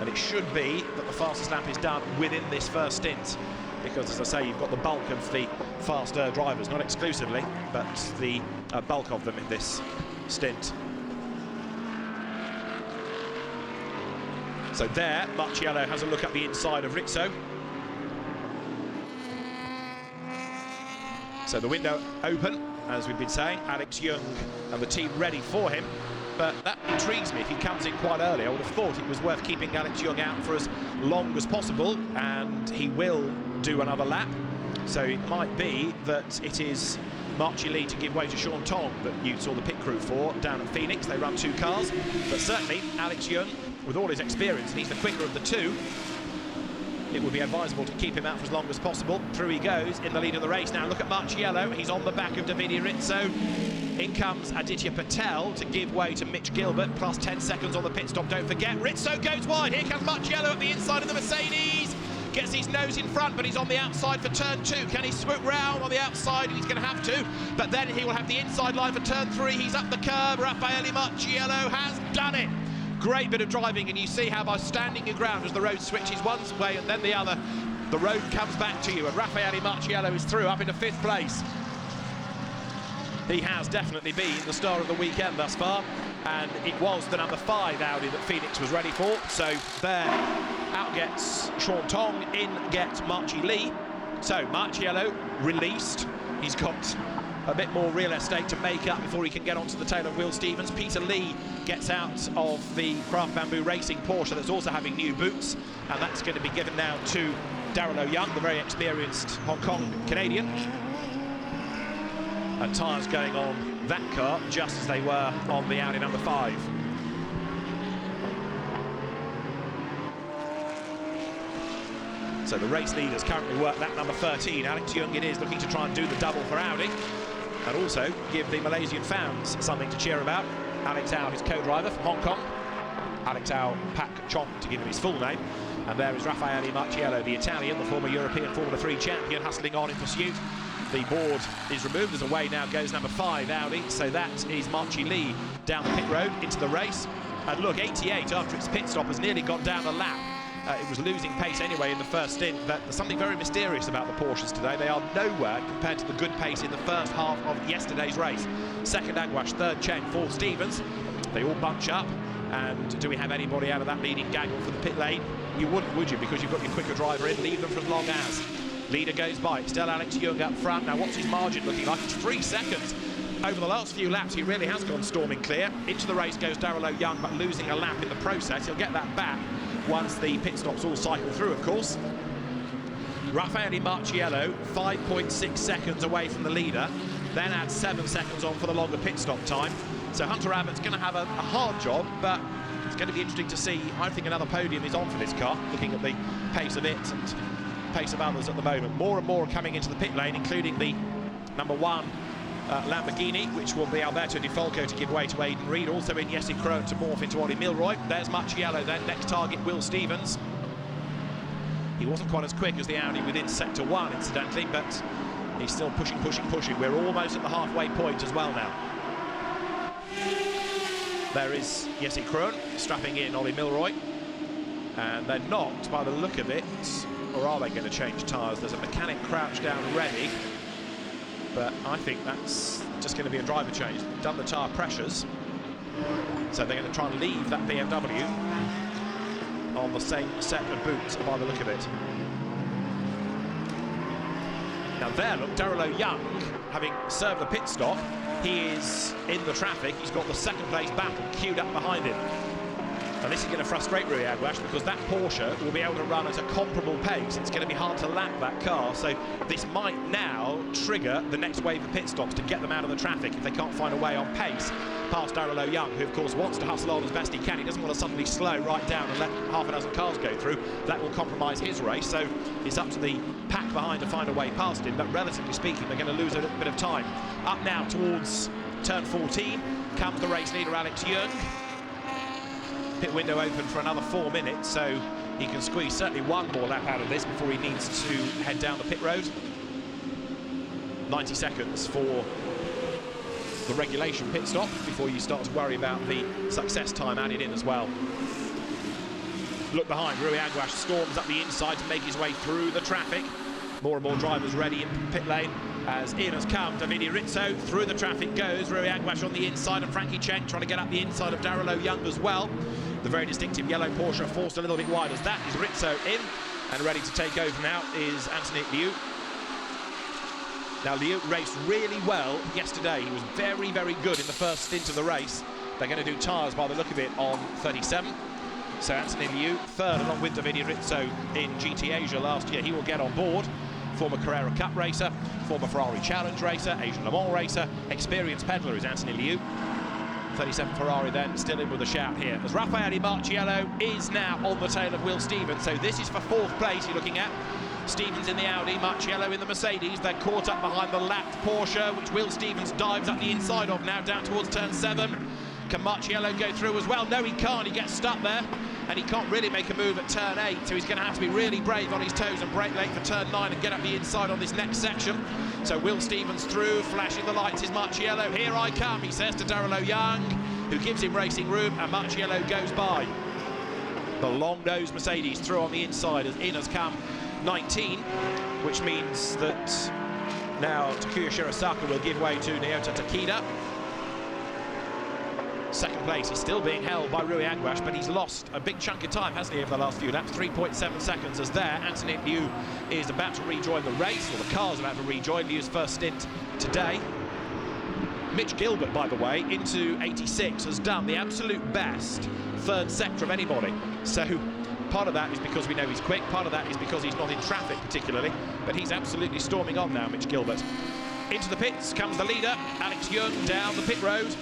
Speaker 2: And it should be that the fastest lap is done within this first stint, because, as I say, you've got the bulk of the faster drivers, not exclusively, but the bulk of them in this stint. So there, Marciello has a look at the inside of Rizzo. So the window open, as we've been saying. Alex Jung and the team ready for him. But that intrigues me. If he comes in quite early, I would have thought it was worth keeping Alex Jung out for as long as possible, and he will do another lap. So it might be that it is Marchi Lee to give way to Sean Tong that you saw the pit crew for down at Phoenix. They run 2 cars, but certainly Alex Jung, with all his experience, and he's the quicker of the two, it would be advisable to keep him out for as long as possible. Through he goes in the lead of the race. Now look at Marchiello, he's on the back of Davide Rizzo. In comes Aditya Patel to give way to Mitch Gilbert, plus 10 seconds on the pit stop, don't forget. Rizzo goes wide, here comes Marchiello at the inside of the Mercedes. Gets his nose in front, but he's on the outside for turn 2. Can he swoop round on the outside? He's going to have to, but then he will have the inside line for turn 3. He's up the curb. Raffaele Marchiello has done it. Great bit of driving, and you see how by standing your ground as the road switches one way and then the other, the road comes back to you, and Raffaele Marchiello is through up into 5th place. He has definitely been the star of the weekend thus far, and it was the number 5 Audi that Phoenix was ready for. So there, out gets Sean Tong, in gets Marchi Lee. So Marchiello released. He's got a bit more real estate to make up before he can get onto the tail of Will Stevens. Peter Lee gets out of the Craft Bamboo Racing Porsche that's also having new boots, and that's going to be given now to Darryl O'Young, the very experienced Hong Kong Canadian. And tyres going on that car just as they were on the Audi number 5. So the race leaders currently work that number 13. Alex Young it is, looking to try and do the double for Audi, and also give the Malaysian fans something to cheer about. Alex Au, his co-driver from Hong Kong. Alex Au Pak Chong, to give him his full name. And there is Raffaele Marchiello, the Italian, the former European Formula 3 champion, hustling on in pursuit. The board is removed as away now goes number 5 Audi, so that is Marchi Lee down the pit road into the race. And look, 88 after its pit stop has nearly got down a lap. It was losing pace anyway in the first stint, but there's something very mysterious about the Porsches today. They are nowhere compared to the good pace in the first half of yesterday's race. 2nd Aguash, 3rd Chen, 4th Stevens. They all bunch up, and do we have anybody out of that leading gaggle for the pit lane? You wouldn't, would you? Because you've got your quicker driver in, leave them for as long as. Leader goes by, still Alex Young up front. Now what's his margin looking like? It's 3 seconds. Over the last few laps, he really has gone storming clear. Into the race goes Darryl O'Young, but losing a lap in the process. He'll get that back once the pit stops all cycle through, of course. Raffaele Marchiello, 5.6 seconds away from the leader, then adds 7 seconds on for the longer pit stop time. So Hunter Abbott's going to have a hard job, but it's going to be interesting to see. I think another podium is on for this car, looking at the pace of it and pace of others at the moment. More and more are coming into the pit lane, including the number 1 Lamborghini, which will be Alberto Di Falco to give way to Aidan Reid. Also in Jesse Krohn to morph into Ollie Milroy. There's Marchiello then, next target Will Stevens. He wasn't quite as quick as the Audi within sector 1 incidentally, but he's still pushing. We're almost at the halfway point as well now. There is Jesse Krohn strapping in Ollie Milroy, and they're not, by the look of it, or are they going to change tyres? There's a mechanic crouched down ready, but I think that's just going to be a driver change. They've done the tyre pressures, so they're going to try and leave that BMW on the same set of boots by the look of it. Now there, look, Darryl O'Young, having served the pit stop, he is in the traffic. He's got the 2nd place battle queued up behind him. And this is going to frustrate Rui Aguas, because that Porsche will be able to run at a comparable pace. It's going to be hard to lap that car, so this might now trigger the next wave of pit stops to get them out of the traffic if they can't find a way on pace past Darryl O'Young, who of course wants to hustle on as best he can. He doesn't want to suddenly slow right down and let half a dozen cars go through. That will compromise his race, so it's up to the pack behind to find a way past him, but relatively speaking they're going to lose a little bit of time. Up now towards turn 14 comes the race leader Alex Young. Pit window open for another 4 minutes, so he can squeeze certainly one more lap out of this before he needs to head down the pit road. 90 seconds for the regulation pit stop before you start to worry about the success time added in as well. Look behind, Rui Aguas storms up the inside to make his way through the traffic. More and more drivers ready in pit lane as in has come Davide Rizzo. Through the traffic goes Rui Aguas on the inside, and Frankie Chen trying to get up the inside of Darryl O'Young as well. The very distinctive yellow Porsche forced a little bit wide as that is Rizzo in, and ready to take over now is Anthony Liu. Now Liu raced really well yesterday. He was very, very good in the first stint of the race. They're going to do tyres by the look of it on 37. So Anthony Liu, 3rd along with Davide Rizzo in GT Asia last year. He will get on board. Former Carrera Cup racer, former Ferrari Challenge racer, Asian Le Mans racer, experienced peddler is Anthony Liu. 37 Ferrari then still in with a shout here, as Raffaele Marciello is now on the tail of Will Stevens. So this is for 4th place you're looking at. Stevens in the Audi, Marciello in the Mercedes. They're caught up behind the lapped Porsche, which Will Stevens dives up the inside of now, down towards turn 7. Can Marciello go through as well? No, he can't. He gets stuck there, and he can't really make a move at turn 8, so he's going to have to be really brave on his toes and brake late for turn 9 and get up the inside on this next section. So Will Stevens through, flashing the lights is Marciello. Here I come, he says to Darrell Young, who gives him racing room, and Marciello goes by. The long-nosed Mercedes through on the inside, as in has come 19, which means that now Takuya Shirasaka will give way to Naota Takeda. Second place is still being held by Rui Aguas, but he's lost a big chunk of time, hasn't he, over the last few laps? 3.7 seconds, as there Anthony Liu is about to rejoin the race, or the car's about to rejoin Liu's first stint today. Mitch Gilbert, by the way, into 86, has done the absolute best 3rd sector of anybody. So part of that is because we know he's quick, part of that is because he's not in traffic particularly, but he's absolutely storming on now, Mitch Gilbert. Into the pits comes the leader, Alex Young, down the pit road.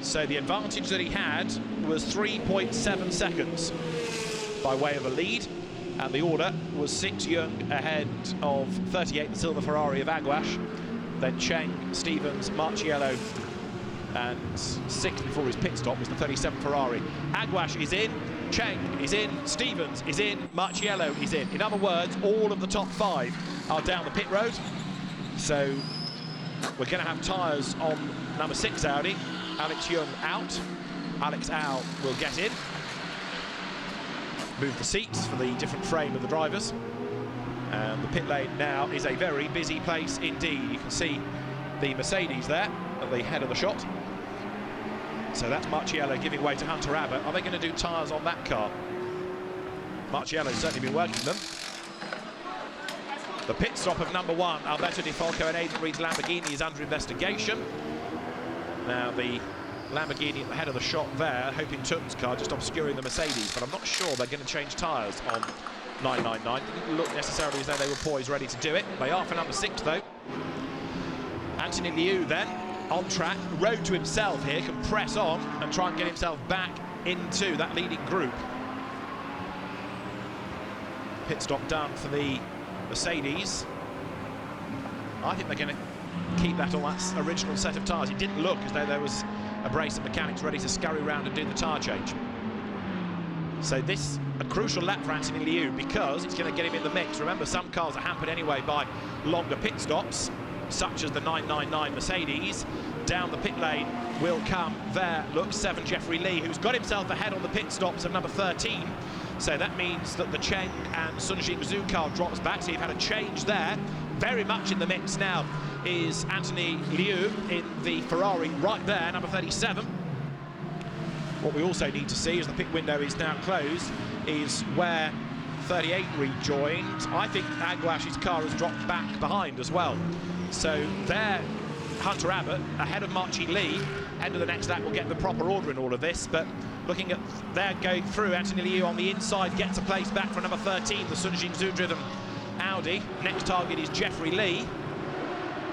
Speaker 2: So the advantage that he had was 3.7 seconds by way of a lead, and the order was 6 Young ahead of 38, the silver Ferrari of Aguas, then Cheng, Stevens, Marciello, and 6th before his pit stop was the 37 Ferrari. Aguas is in, Cheng is in, Stevens is in, Marciello is in. In other words, all of the top 5 are down the pit road. So we're going to have tyres on number 6 Audi. Alex Young out. Alex Au will get in. Move the seats for the different frame of the drivers. And the pit lane now is a very busy place indeed. You can see the Mercedes there at the head of the shot. So that's Marciello giving way to Hunter Abbott. Are they going to do tyres on that car? Marciello's certainly been working them. The pit stop of number 1, Alberto Di Falco and Aidan Reid's Lamborghini, is under investigation. Now the Lamborghini at the head of the shot there, Hoping Tutton's car just obscuring the Mercedes, but I'm not sure they're going to change tyres on 999. Didn't look necessarily as though they were poised ready to do it. They are for number 6 though. Anthony Liu then on track, road to himself here, can press on and try and get himself back into that leading group. Pit stop done for the Mercedes. I think they're going to keep that on that original set of tyres. It didn't look as though there was a brace of mechanics ready to scurry around and do the tyre change. So this a crucial lap for Anthony Liu, because it's going to get him in the mix. Remember, some cars are hampered anyway by longer pit stops, such as the 999 Mercedes. Down the pit lane will come there, look, 7 Jeffrey Lee, who's got himself ahead on the pit stops of number 13. So that means that the Cheng and Sun Jing Zhu car drops back, so you've had a change there. Very much in the mix now is Anthony Liu in the Ferrari right there, number 37. What we also need to see, as the pit window is now closed, is where 38 rejoined. I think Aguas's car has dropped back behind as well. So there, Hunter Abbott ahead of Marci Lee. End of the next lap will get the proper order in all of this, but looking at there going through, Anthony Liu on the inside gets a place back for number 13, the Sun Jing Zhu driven Audi. Next target is Jeffrey Lee.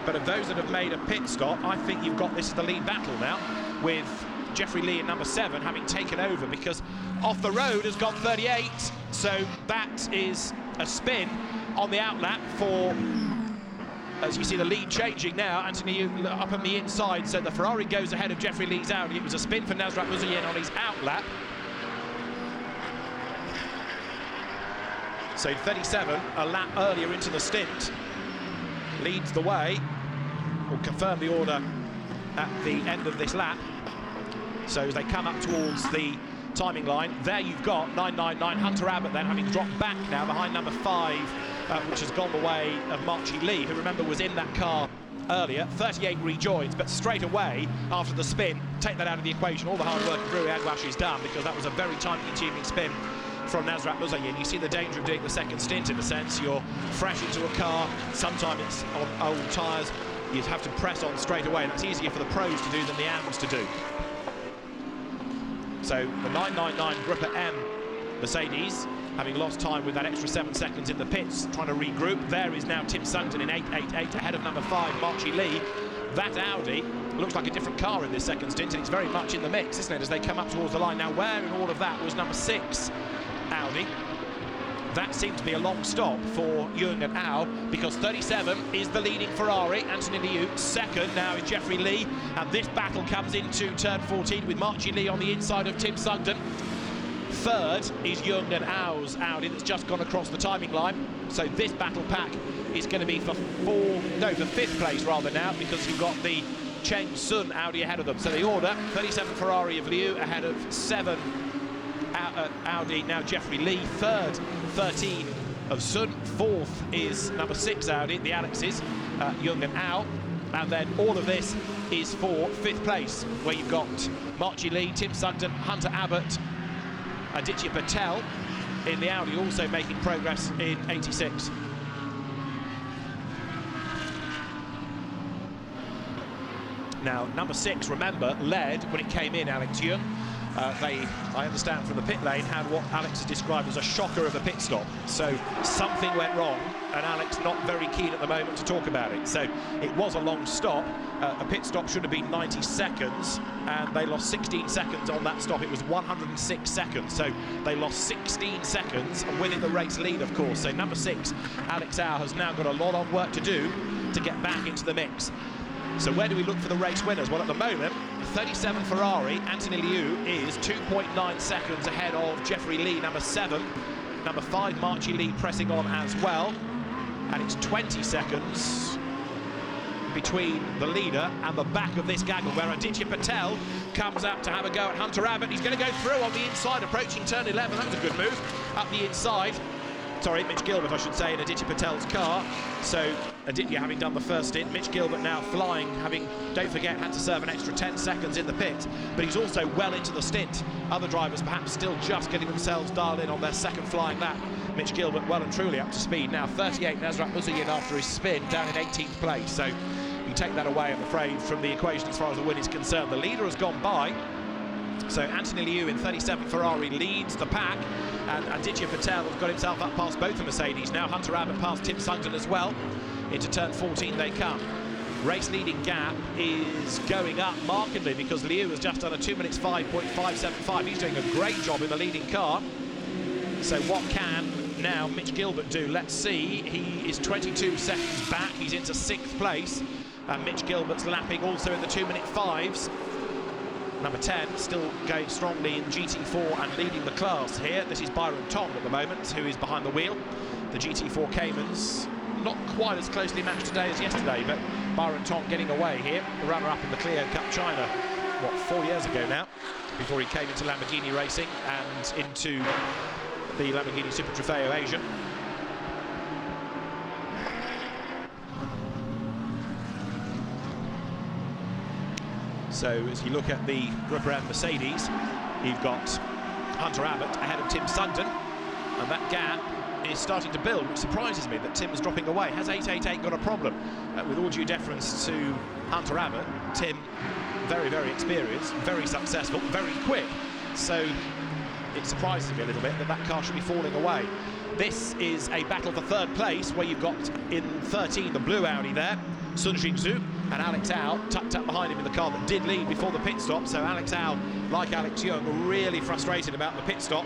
Speaker 2: But of those that have made a pit stop, I think you've got this as the lead battle now, with Jeffrey Lee in number 7 having taken over, because off the road has gone 38. So that is a spin on the outlap for, as you see the lead changing now, Anthony Liu up on the inside. So the Ferrari goes ahead of Jeffrey Lee's Audi. It was a spin for Nasrat Muzayen on his outlap. So 37, a lap earlier into the stint, leads the way, will confirm the order at the end of this lap. So as they come up towards the timing line, there you've got 999 Hunter Abbott then having dropped back now behind number 5, which has gone the way of Marci Lee, who remember was in that car earlier. 38 rejoins, but straight away after the spin, take that out of the equation. All the hard work of Rui Aguas is done, because that was a very time-consuming spin from Nasrat Muzayen. You see the danger of doing the second stint in a sense. You're fresh into a car, sometimes it's on old tyres, you'd have to press on straight away. That's easier for the pros to do than the AMs to do. So the 999 Grupper M Mercedes, having lost time with that extra 7 seconds in the pits, trying to regroup. There is now Tim Sungton in 888 ahead of number 5, Marci Lee. That Audi looks like a different car in this second stint, and it's very much in the mix, isn't it, as they come up towards the line. Now, where in all of that was number 6, Audi? That seemed to be a long stop for Jung and Au, because 37 is the leading Ferrari. Anthony Liu second now is Jeffrey Lee, and this battle comes into turn 14 with Marchi Lee on the inside of Tim Sugden. Third is Jung and Au's Audi that's just gone across the timing line. So this battle pack is going to be for for 5th place rather now, because you've got the Cheng Sun Audi ahead of them. So the order: 37 Ferrari of Liu ahead of 7 Audi, now Jeffrey Lee. Third, 13 of Sun. Fourth is number 6 Audi, the Alexes, Jung and Au. And then all of this is for 5th place, where you've got Marchi Lee, Tim Sugden, Hunter Abbott, Aditya Patel in the Audi, also making progress in 86. Now, number 6, remember, led when it came in, Alex Jung. I understand from the pit lane, had what Alex has described as a shocker of a pit stop. So something went wrong, and Alex not very keen at the moment to talk about it. So it was a long stop. A pit stop should have been 90 seconds, and they lost 16 seconds on that stop. It was 106 seconds, so they lost 16 seconds, and winning the race lead, of course. So number 6, Alex Au, has now got a lot of work to do to get back into the mix. So where do we look for the race winners? Well, at the moment, 37 Ferrari, Anthony Liu is 2.9 seconds ahead of Jeffrey Lee, number 7. Number 5, Marchi Lee, pressing on as well. And it's 20 seconds between the leader and the back of this gaggle, where Aditya Patel comes up to have a go at Hunter Abbott. He's going to go through on the inside, approaching turn 11. That was a good move. Up the inside. Sorry, Mitch Gilbert, I should say, in Aditya Patel's car. So Aditya having done the first stint, Mitch Gilbert now flying, having, don't forget, had to serve an extra 10 seconds in the pit, but he's also well into the stint. Other drivers perhaps still just getting themselves dialed in on their second flying lap. Mitch Gilbert well and truly up to speed now. 38 Nasrat Musayin after his spin, down in 18th place. So you can take that away, I'm afraid, from the equation as far as the win is concerned. The leader has gone by. So Anthony Liu in 37 Ferrari leads the pack, and Aditya Patel has got himself up past both the Mercedes. Now Hunter Abbott past Tim Sugden as well. Into turn 14 they come. Race leading gap is going up markedly, because Liu has just done a 2 minutes 5.575. He's doing a great job in the leading car. So what can now Mitch Gilbert do? Let's see. He is 22 seconds back. He's into 6th place, and Mitch Gilbert's lapping also in the 2 minute 5s. Number 10 still going strongly in GT4 and leading the class here. This is Byron Tong at the moment, who is behind the wheel. The GT4 Caymans not quite as closely matched today as yesterday, but Byron Tong getting away here. The runner-up in the Clio Cup China, what, 4 years ago now, before he came into Lamborghini racing and into the Lamborghini Super Trofeo Asia. So as you look at the Group M Mercedes, you've got Hunter Abbott ahead of Tim Sugden, and that gap is starting to build, which surprises me that Tim's dropping away. Has 888 got a problem? With all due deference to Hunter Abbott, Tim, very, very experienced, very successful, very quick. So it surprises me a little bit that that car should be falling away. This is a battle for 3rd place, where you've got in 13 the blue Audi there, Sun Jingzhu and Alex Au tucked up behind him in the car that did lead before the pit stop. So Alex Au, like Alex Jung, really frustrated about the pit stop.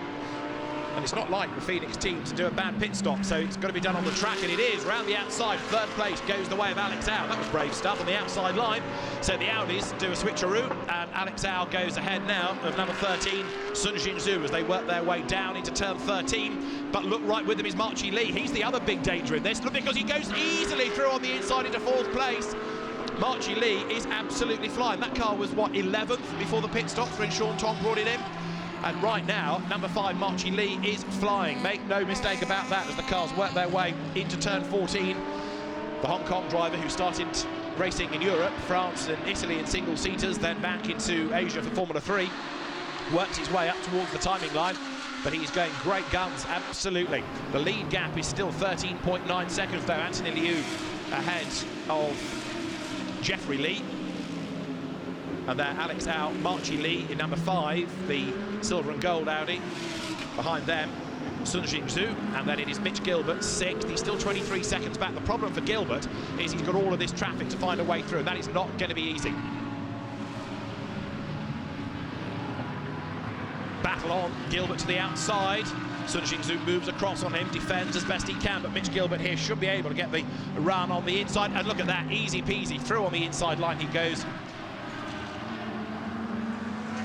Speaker 2: And it's not like the Phoenix team to do a bad pit stop, so it's got to be done on the track, and it is. Round the outside, 3rd place goes the way of Alex Au. That was brave stuff on the outside line. So the Audis do a switcheroo, and Alex Au goes ahead now of number 13, Sun Jingzhu, as they work their way down into turn 13. But look, right with them is Marchi Lee. He's the other big danger in this. Look, because he goes easily through on the inside into 4th place. Marchi Lee is absolutely flying. That car was, what, 11th before the pit stops when Sean Tong brought it in? And right now, number 5, Marchi Lee, is flying. Make no mistake about that, as the cars work their way into turn 14. The Hong Kong driver who started racing in Europe, France and Italy in single-seaters, then back into Asia for Formula 3, works his way up towards the timing line, but he's going great guns, absolutely. The lead gap is still 13.9 seconds, though. Anthony Liu ahead of Jeffrey Lee. And there, Alex Au, Marchi Lee in number 5, the silver and gold Audi. Behind them, Sun Jingzhu, and then it is Mitch Gilbert, 6th. He's still 23 seconds back. The problem for Gilbert is he's got all of this traffic to find a way through, and that is not going to be easy. battle on. Gilbert to the outside. Sun Xingzhu moves across on him, defends as best he can, but Mitch Gilbert here should be able to get the run on the inside. And look at that, easy peasy, through on the inside line he goes.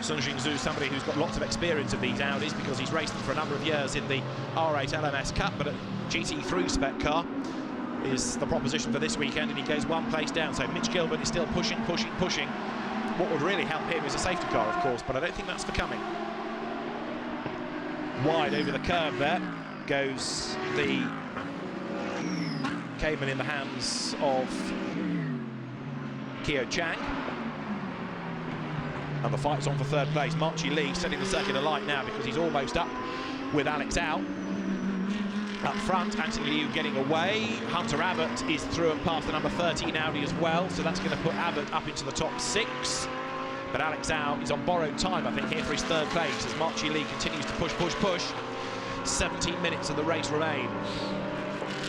Speaker 2: Sun Xingzhu, somebody who's got lots of experience of these Audis because he's raced them for a number of years in the R8 LMS Cup, but a GT3 spec car is the proposition for this weekend, and he goes one place down. So Mitch Gilbert is still pushing. What would really help him is a safety car, of course, but I don't think that's for coming. Wide over the curve there goes the Cayman in the hands of Kyo Chang. And the fight's on for third place. Marchi Lee setting the circuit alight now because he's almost up with Alex Au. Up front, Anthony Liu getting away. Hunter Abbott is through and past the number 13 Audi as well, so that's going to put Abbott up into the top 6. But Alex Au is on borrowed time, I think, here for his third place as Marchi Lee continues to push. 17 minutes of the race remain.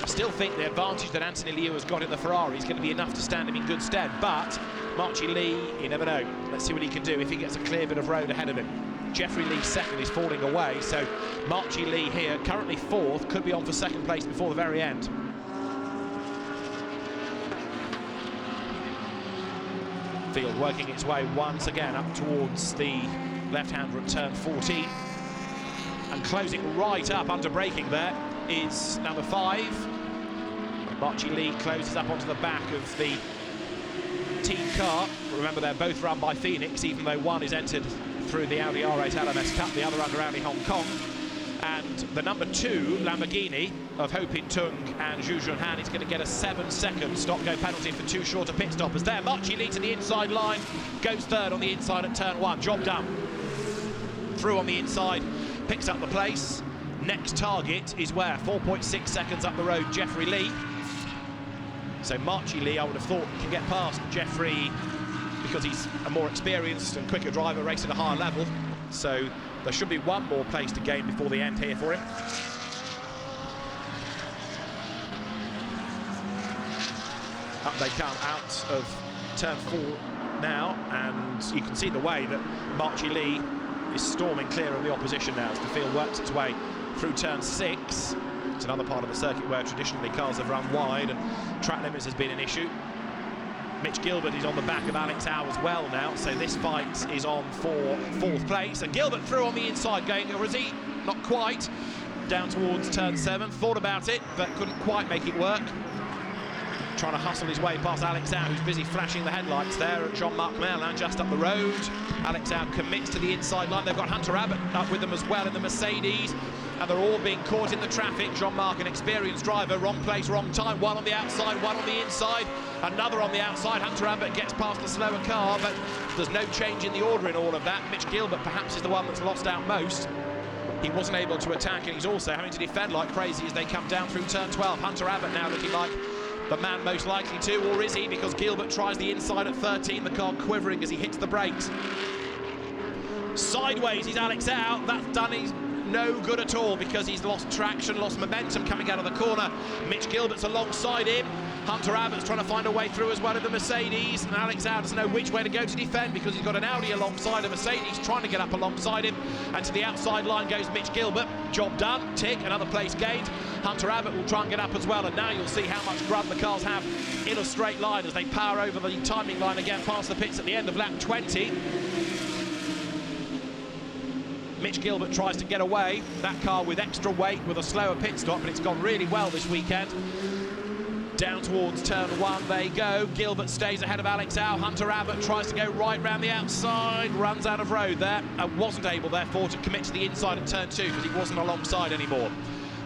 Speaker 2: I still think the advantage that Anthony Liu has got in the Ferrari is going to be enough to stand him in good stead, but Marchi Lee, you never know. Let's see what he can do if he gets a clear bit of road ahead of him. Jeffrey Lee second is falling away, so Marchi Lee here, currently 4th, could be on for second place before the very end. Field working its way once again up towards the left-hander at turn 14. And closing right up under braking there is number 5. Marchi Lee closes up onto the back of the team car. Remember, they're both run by Phoenix, even though one is entered through the Audi R8 LMS Cup, the other under Audi Hong Kong. And the number 2 Lamborghini of Ho Pin Tung and Zhu Junhan is going to get a 7-second stop-go penalty for 2 shorter pit stoppers there. Marchi Lee to the inside line, goes third on the inside at turn 1. Job done. Through on the inside, picks up the place. Next target is where? 4.6 seconds up the road, Jeffrey Lee. So Marchi Lee, I would have thought, can get past Jeffrey because he's a more experienced and quicker driver, racing at a higher level. So there should be one more place to gain before the end here for him. Up they come out of turn 4 now, and you can see the way that Marchi Lee is storming clear of the opposition now as the field works its way through turn 6. It's another part of the circuit where traditionally cars have run wide and track limits has been an issue. Mitch Gilbert is on the back of Alex Au as well now, so this fight is on for 4th place. And Gilbert through on the inside going, or is he? Not quite. Down towards turn 7, thought about it, but couldn't quite make it work. Trying to hustle his way past Alex Au, who's busy flashing the headlights there at Jean-Marc Merlin just up the road. Alex Au commits to the inside line. They've got Hunter Abbott up with them as well in the Mercedes, and they're all being caught in the traffic. Jean-Marc, an experienced driver, wrong place, wrong time. One on the outside, one on the inside, another on the outside. Hunter Abbott gets past the slower car, but there's no change in the order in all of that. Mitch Gilbert perhaps is the one that's lost out most. He wasn't able to attack, and he's also having to defend like crazy as they come down through turn 12. Hunter Abbott now looking like the man most likely to, or is he? Because Gilbert tries the inside at 13, the car quivering as he hits the brakes. Sideways is Alex Au. That's done. He's no good at all because he's lost traction, lost momentum coming out of the corner. Mitch Gilbert's alongside him. Hunter Abbott's trying to find a way through as well in the Mercedes, and Alex Au doesn't know which way to go to defend because he's got an Audi alongside a Mercedes trying to get up alongside him, and to the outside line goes Mitch Gilbert. Job done, tick, another place gained. Hunter Abbott will try and get up as well, and now you'll see how much grunt the cars have in a straight line as they power over the timing line again past the pits at the end of lap 20. Mitch Gilbert tries to get away. That car with extra weight with a slower pit stop, but it's gone really well this weekend. Down towards turn 1 they go. Gilbert stays ahead of Alex Au. Hunter Abbott tries to go right round the outside, runs out of road there, and wasn't able therefore to commit to the inside at turn 2 because he wasn't alongside anymore.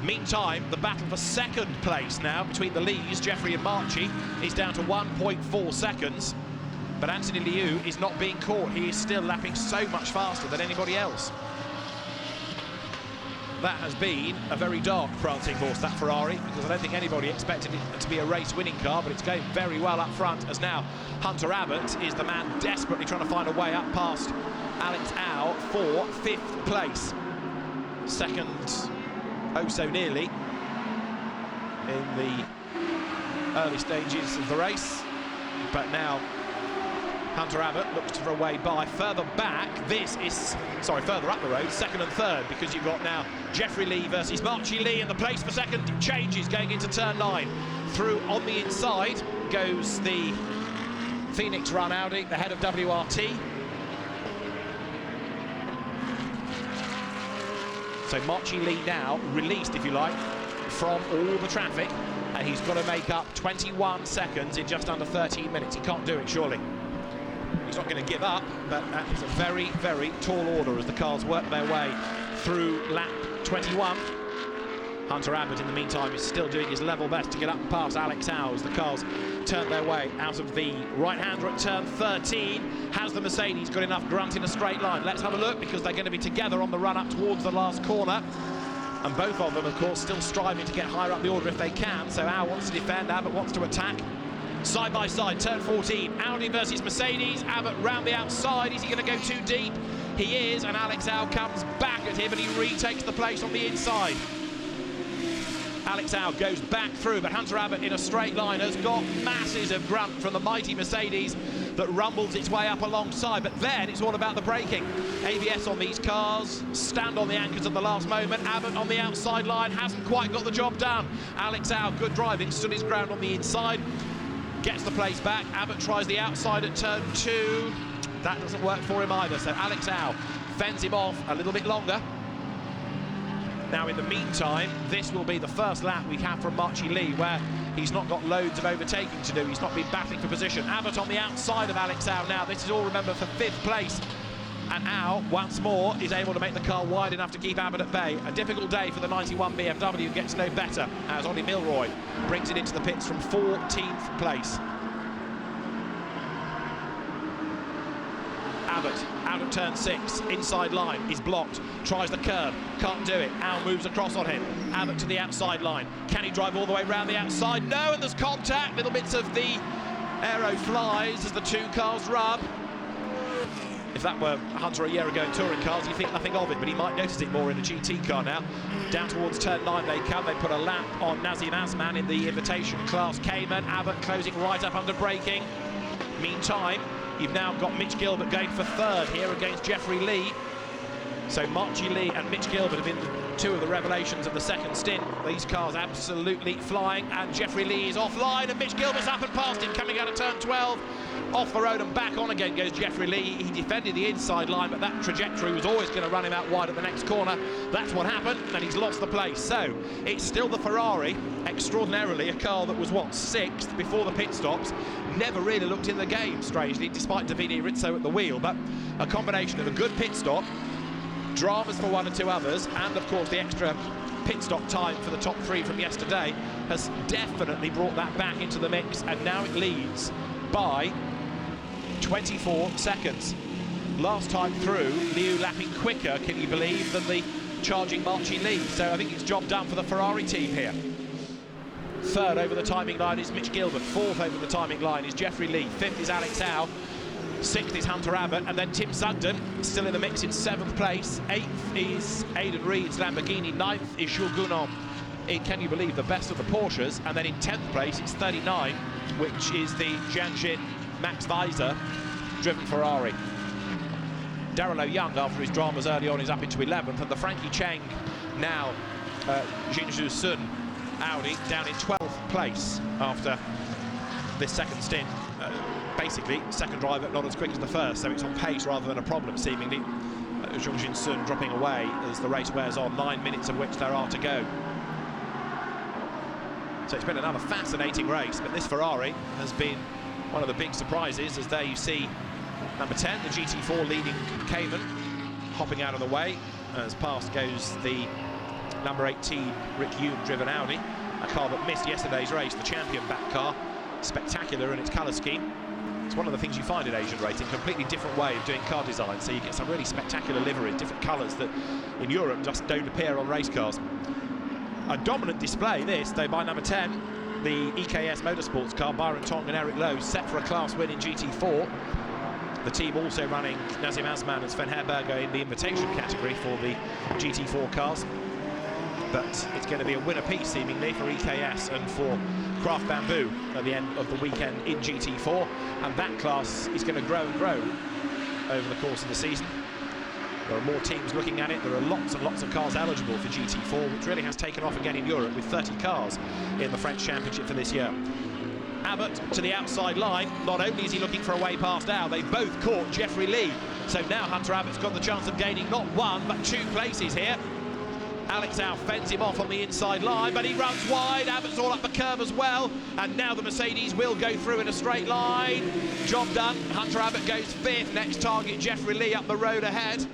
Speaker 2: Meantime, the battle for second place now between the Lees, Jeffrey and Marchi, is down to 1.4 seconds. But Anthony Liu is not being caught. He is still lapping so much faster than anybody else. That has been a very dark prancing horse, that Ferrari, because I don't think anybody expected it to be a race-winning car, but it's going very well up front as now Hunter Abbott is the man desperately trying to find a way up past Alex Au for 5th place. Second, oh so nearly, in the early stages of the race, but now Hunter Abbott looks for a way by. Further back, further up the road, second and third, because you've got now Jeffrey Lee versus Marchie Lee, and the place for second changes going into turn 9. Through on the inside goes the Phoenix Run Audi, the head of WRT. So Marchie Lee now released, if you like, from all the traffic, and he's got to make up 21 seconds in just under 13 minutes. He can't do it, surely. He's not going to give up, but that is a very, very tall order as the cars work their way through lap 21. Hunter Abbott, in the meantime, is still doing his level best to get up past Alex Howe as the cars turn their way out of the right-hander at turn 13. Has the Mercedes got enough grunt in a straight line? Let's have a look, because they're going to be together on the run-up towards the last corner. And both of them, of course, still striving to get higher up the order if they can. So Howe wants to defend, Abbott wants to attack. Side by side, turn 14, Audi versus Mercedes. Abbott round the outside. Is he going to go too deep? He is, and Alex Howe comes back at him, and he retakes the place on the inside. Alex Howe goes back through, but Hunter Abbott in a straight line has got masses of grunt from the mighty Mercedes that rumbles its way up alongside. But then it's all about the braking. ABS on these cars, stand on the anchors at the last moment. Abbott on the outside line hasn't quite got the job done. Alex Howe, good driving, stood his ground on the inside, gets the place back. Abbott tries the outside at turn 2. That doesn't work for him either, so Alex Howe fends him off a little bit longer. Now, in the meantime, this will be the first lap we have from Marchie Lee, where he's not got loads of overtaking to do. He's not been battling for position. Abbott on the outside of Alex Howe now. This is all, remember, for 5th place. And Howe, once more, is able to make the car wide enough to keep Abbott at bay. A difficult day for the 91 BMW, gets no better, as Ollie Milroy brings it into the pits from 14th place. Abbott out of turn 6, inside line, is blocked, tries the curb, can't do it. Howe moves across on him. Abbott to the outside line. Can he drive all the way round the outside? No, and there's contact. Little bits of the aero flies as the two cars rub. If that were Hunter a year ago in touring cars, you'd think nothing of it, but he might notice it more in a GT car now. Down towards turn 9 they come. They put a lap on Nazim Azman in the invitation class Cayman. Abbott closing right up under braking. Meantime, you've now got Mitch Gilbert going for 3rd here against Jeffrey Lee. So Marchie Lee and Mitch Gilbert have been two of the revelations of the second stint. These cars absolutely flying, and Jeffrey Lee is offline, and Mitch Gilbert's up and past him, coming out of turn 12. Off the road and back on again goes Jeffrey Lee. He defended the inside line, but that trajectory was always going to run him out wide at the next corner. That's what happened, and he's lost the place. So it's still the Ferrari, extraordinarily a car that was, what, 6th before the pit stops. Never really looked in the game, strangely, despite Davide Rizzo at the wheel. But a combination of a good pit stop, dramas for one or two others, and of course the extra pit stop time for the top 3 from yesterday has definitely brought that back into the mix, and now it leads by 24 seconds. Last time through, Liu lapping quicker, can you believe, than the charging Marchie Lee. So I think it's job done for the Ferrari team here. 3rd over the timing line is Mitch Gilbert. 4th over the timing line is Jeffrey Lee. 5th is Alex Howe. 6th is Hunter Abbott, and then Tim Sugden still in the mix in 7th place. 8th is Aidan Reid's Lamborghini. 9th is Jules Gounon in, can you believe, the best of the Porsches. And then in 10th place it's 39, which is the Jiangxin Max Weiser driven Ferrari. Darrell O'Young, after his dramas early on, is up into 11th, and the Frankie Cheng, now Jinju Sun Audi, down in 12th place after this second stint. Basically, second driver not as quick as the first, so it's on pace rather than a problem, seemingly. Zhongjin Sun dropping away as the race wears on, 9 minutes of which there are to go. So it's been another fascinating race, but this Ferrari has been one of the big surprises, as there you see number 10, the GT4 leading Cayman, hopping out of the way. As past goes the number 18 Rick Hume driven Audi, a car that missed yesterday's race, the champion back car. Spectacular in its colour scheme. It's one of the things you find in Asian racing, completely different way of doing car design, so you get some really spectacular liveries, different colours that in Europe just don't appear on race cars. A dominant display this, though, by number 10, the EKS Motorsports car, Byron Tong and Eric Lowe, set for a class win in GT4. The team also running Nazim Azman and Sven Herberger in the invitation category for the GT4 cars. but it's going to be a winner piece seemingly for EKS and for Craft Bamboo at the end of the weekend in GT4, and that class is going to grow and grow over the course of the season. There are more teams looking at it. There are lots and lots of cars eligible for GT4, which really has taken off again in Europe with 30 cars in the French Championship for this year. Abbott to the outside line. Not only is he looking for a way past Al, they both caught Jeffrey Lee. So now Hunter Abbott's got the chance of gaining not one, but 2 places here. Alex Al fends him off on the inside line, but he runs wide. Abbott's all up the curve as well, and now the Mercedes will go through in a straight line. Job done. Hunter Abbott goes 5th. Next target, Jeffrey Lee up the road ahead.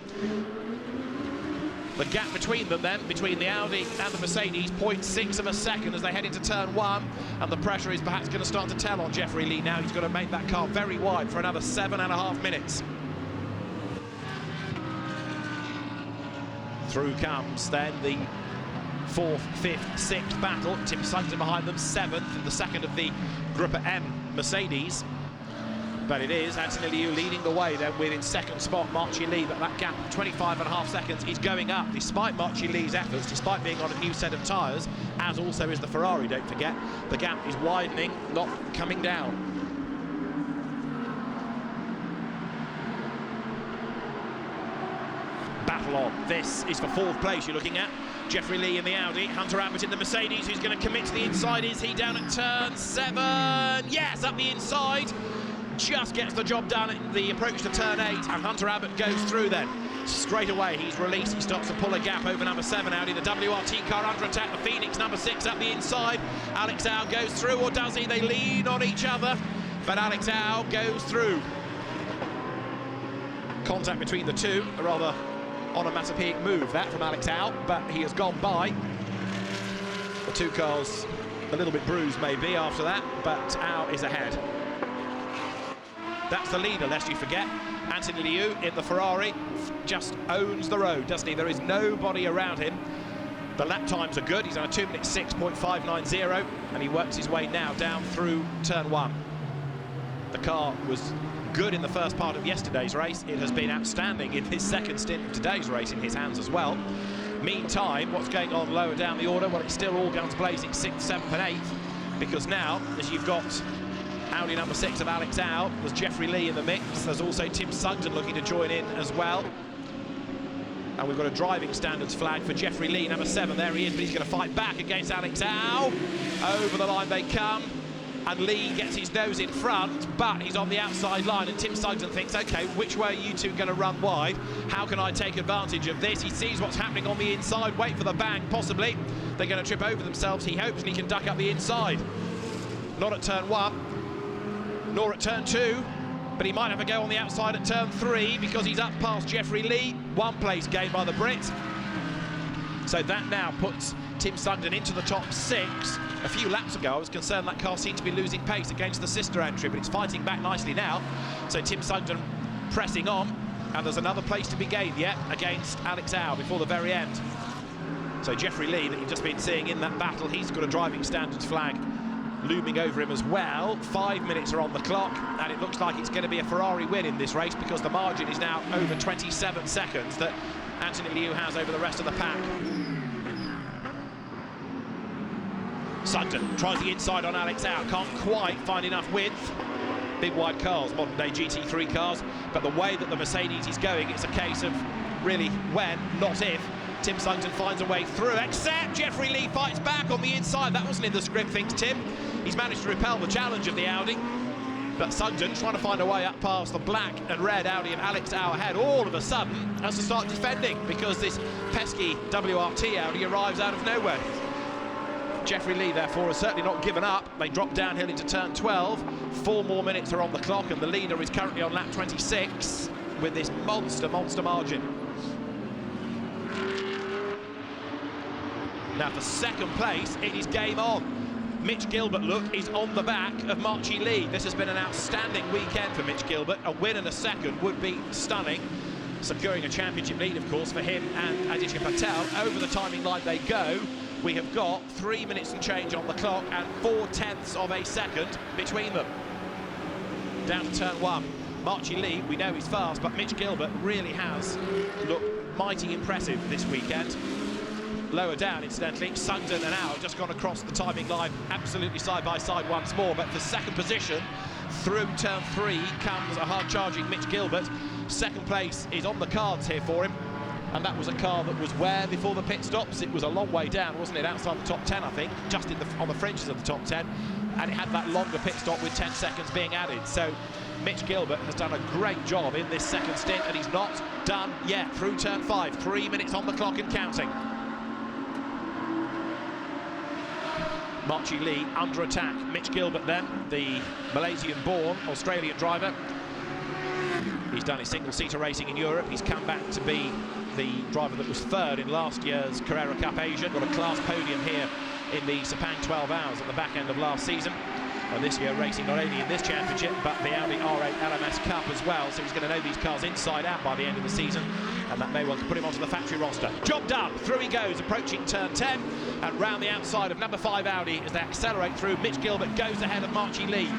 Speaker 2: The gap between them then, between the Audi and the Mercedes, 0.6 of a second as they head into turn 1, and the pressure is perhaps going to start to tell on Jeffrey Lee now. He's got to make that car very wide for another 7.5 minutes. Through comes then the 4th, 5th, 6th battle. Tim Sugden behind them, 7th in the second of the Gruppa M Mercedes. But it is Anthony Liu leading the way then with in second spot Marchi Lee, but that gap 25.5 seconds is going up despite Marchi Lee's efforts, despite being on a new set of tyres, as also is the Ferrari, don't forget. The gap is widening, not coming down. Battle on. This is for 4th place you're looking at. Jeffrey Lee in the Audi, Hunter Abbott in the Mercedes, who's going to commit to the inside. Is he down at turn 7? Yes, up the inside. Just gets the job done at the approach to turn 8, and Hunter Abbott goes through then. Straight away, he's released. He starts to pull a gap over number 7 Audi. The WRT car under attack. The Phoenix number 6 up the inside. Alex Al goes through, or does he? They lean on each other, but Alex Al goes through. Contact between the two, a rather onomatopoeic move that from Alex Al, but he has gone by. The 2 cars a little bit bruised maybe after that, but Al is ahead. That's the leader, lest you forget. Anthony Liu in the Ferrari just owns the road, doesn't he? There is nobody around him. The lap times are good. He's on a 2:06.590, and he works his way now down through turn 1. The car was good in the first part of yesterday's race. It has been outstanding in his second stint of today's race in his hands as well. Meantime, what's going on lower down the order? Well, it's still all guns blazing, 6th, 7th and 8th, because now, as you've got Audi number 6 of Alex Al, there's Jeffrey Lee in the mix. There's also Tim Sugden looking to join in as well. And we've got a driving standards flag for Jeffrey Lee, number 7. There he is, but he's going to fight back against Alex Al. Over the line they come, and Lee gets his nose in front, but he's on the outside line, and Tim Sugden thinks, OK, which way are you two going to run wide? How can I take advantage of this? He sees what's happening on the inside, wait for the bang, possibly. They're going to trip over themselves, he hopes, and he can duck up the inside. Not at turn 1. Nor at turn 2, but he might have a go on the outside at turn 3 because he's up past Jeffrey Lee. 1 place gained by the Brit. So that now puts Tim Sugden into the top 6. A few laps ago I was concerned that car seemed to be losing pace against the sister entry, but it's fighting back nicely now. So Tim Sugden pressing on, and there's another place to be gained yet against Alex Al before the very end. So Jeffrey Lee, that you've just been seeing in that battle, he's got a driving standards flag looming over him as well. 5 minutes are on the clock, and it looks like it's going to be a Ferrari win in this race because the margin is now over 27 seconds that Anthony Liu has over the rest of the pack. Sugden tries the inside on Alex Al, can't quite find enough width. Big wide cars, modern day GT3 cars, but the way that the Mercedes is going, it's a case of really when, not if. Tim Sugden finds a way through, except Jeffrey Lee fights back on the inside. That wasn't in the script, thinks Tim. He's managed to repel the challenge of the Audi, but Sugden trying to find a way up past the black and red Audi of Alex Al ahead, all of a sudden has to start defending because this pesky WRT Audi arrives out of nowhere. Jeffrey Lee, therefore, has certainly not given up. They drop downhill into turn 12. 4 more minutes are on the clock, and the leader is currently on lap 26 with this monster margin. Now, for second place, it is game on. Mitch Gilbert, look, is on the back of Marchi Lee. This has been an outstanding weekend for Mitch Gilbert. A win and a second would be stunning. Securing a championship lead, of course, for him and Aditya Patel. Over the timing line they go. We have got 3 minutes and change on the clock and 4/10 of a second between them. Down to turn 1. Marchi Lee, we know he's fast, but Mitch Gilbert really has looked mighty impressive this weekend. lower down, incidentally. Sungden and Au just gone across the timing line, absolutely side by side once more. But for second position, through turn 3 comes a hard-charging Mitch Gilbert. Second place is on the cards here for him. And that was a car that was where before the pit stops? It was a long way down, wasn't it? Outside the top 10, I think, just on the fringes of the top 10. And it had that longer pit stop with 10 seconds being added. So Mitch Gilbert has done a great job in this second stint, and he's not done yet. Through turn 5, 3 minutes on the clock and counting. Marchi Lee under attack. Mitch Gilbert then, the Malaysian-born Australian driver. He's done his single-seater racing in Europe. He's come back to be the driver that was third in last year's Carrera Cup Asia. Got a class podium here in the Sepang 12 Hours at the back end of last season. And this year racing not only in this championship, but the Audi R8 LMS Cup as well. So he's going to know these cars inside out by the end of the season. And that may well put him onto the factory roster. Job done. Through he goes, approaching turn 10. And round the outside of number 5 Audi as they accelerate through. Mitch Gilbert goes ahead of Marchi Lee.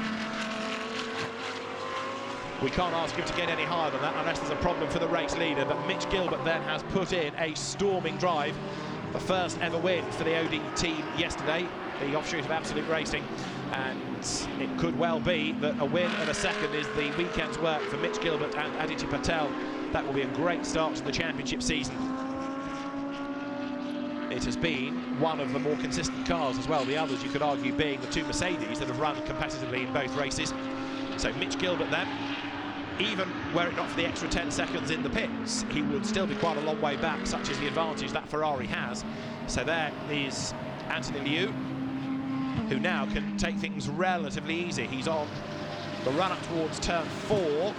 Speaker 2: We can't ask him to get any higher than that unless there's a problem for the race leader. But Mitch Gilbert then has put in a storming drive. The first ever win for the Audi team yesterday, the offshoot of Absolute Racing. And it could well be that a win and a second is the weekend's work for Mitch Gilbert and Aditya Patel. That will be a great start to the championship season. It has been one of the more consistent cars as well. The others, you could argue, being the 2 Mercedes that have run competitively in both races. So Mitch Gilbert then, even were it not for the extra 10 seconds in the pits, he would still be quite a long way back, such as the advantage that Ferrari has. So there is Anthony Liu, who now can take things relatively easy. He's on the run up towards turn 4.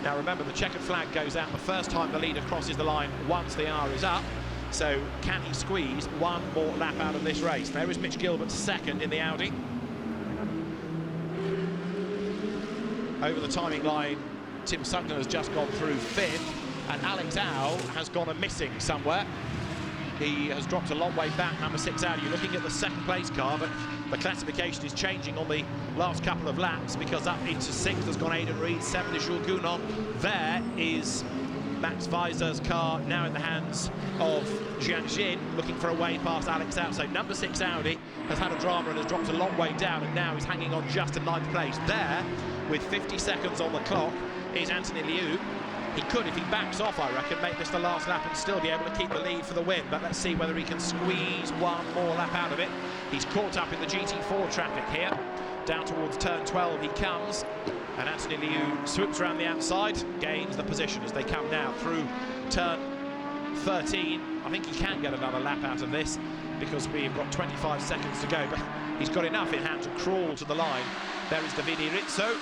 Speaker 2: Now remember, the checkered flag goes out the first time the leader crosses the line once the hour is up. So can he squeeze one more lap out of this race? There is Mitch Gilbert second in the Audi. Over the timing line, Tim Sugden has just gone through 5th, and Alex Au has gone a-missing somewhere. He has dropped a long way back, number 6 Audi. You're looking at the second place car, but the classification is changing on the last couple of laps, because up into 6th has gone Aidan Reed, 7th is Jules Gounon. There is Max Weiser's car now in the hands of Jian Xin, looking for a way past Alex Au. So number 6 Audi has had a drama and has dropped a long way down, and now he's hanging on just in 9th place. There, with 50 seconds on the clock, is Anthony Liu. He could, if he backs off, I reckon, make this the last lap and still be able to keep the lead for the win. But let's see whether he can squeeze one more lap out of it. He's caught up in the GT4 traffic here. Down towards turn 12 he comes. And Anthony Liu swoops around the outside, gains the position as they come now through turn 13. I think he can get another lap out of this, because we've got 25 seconds to go. But he's got enough in hand to crawl to the line. There is Davide Rizzo,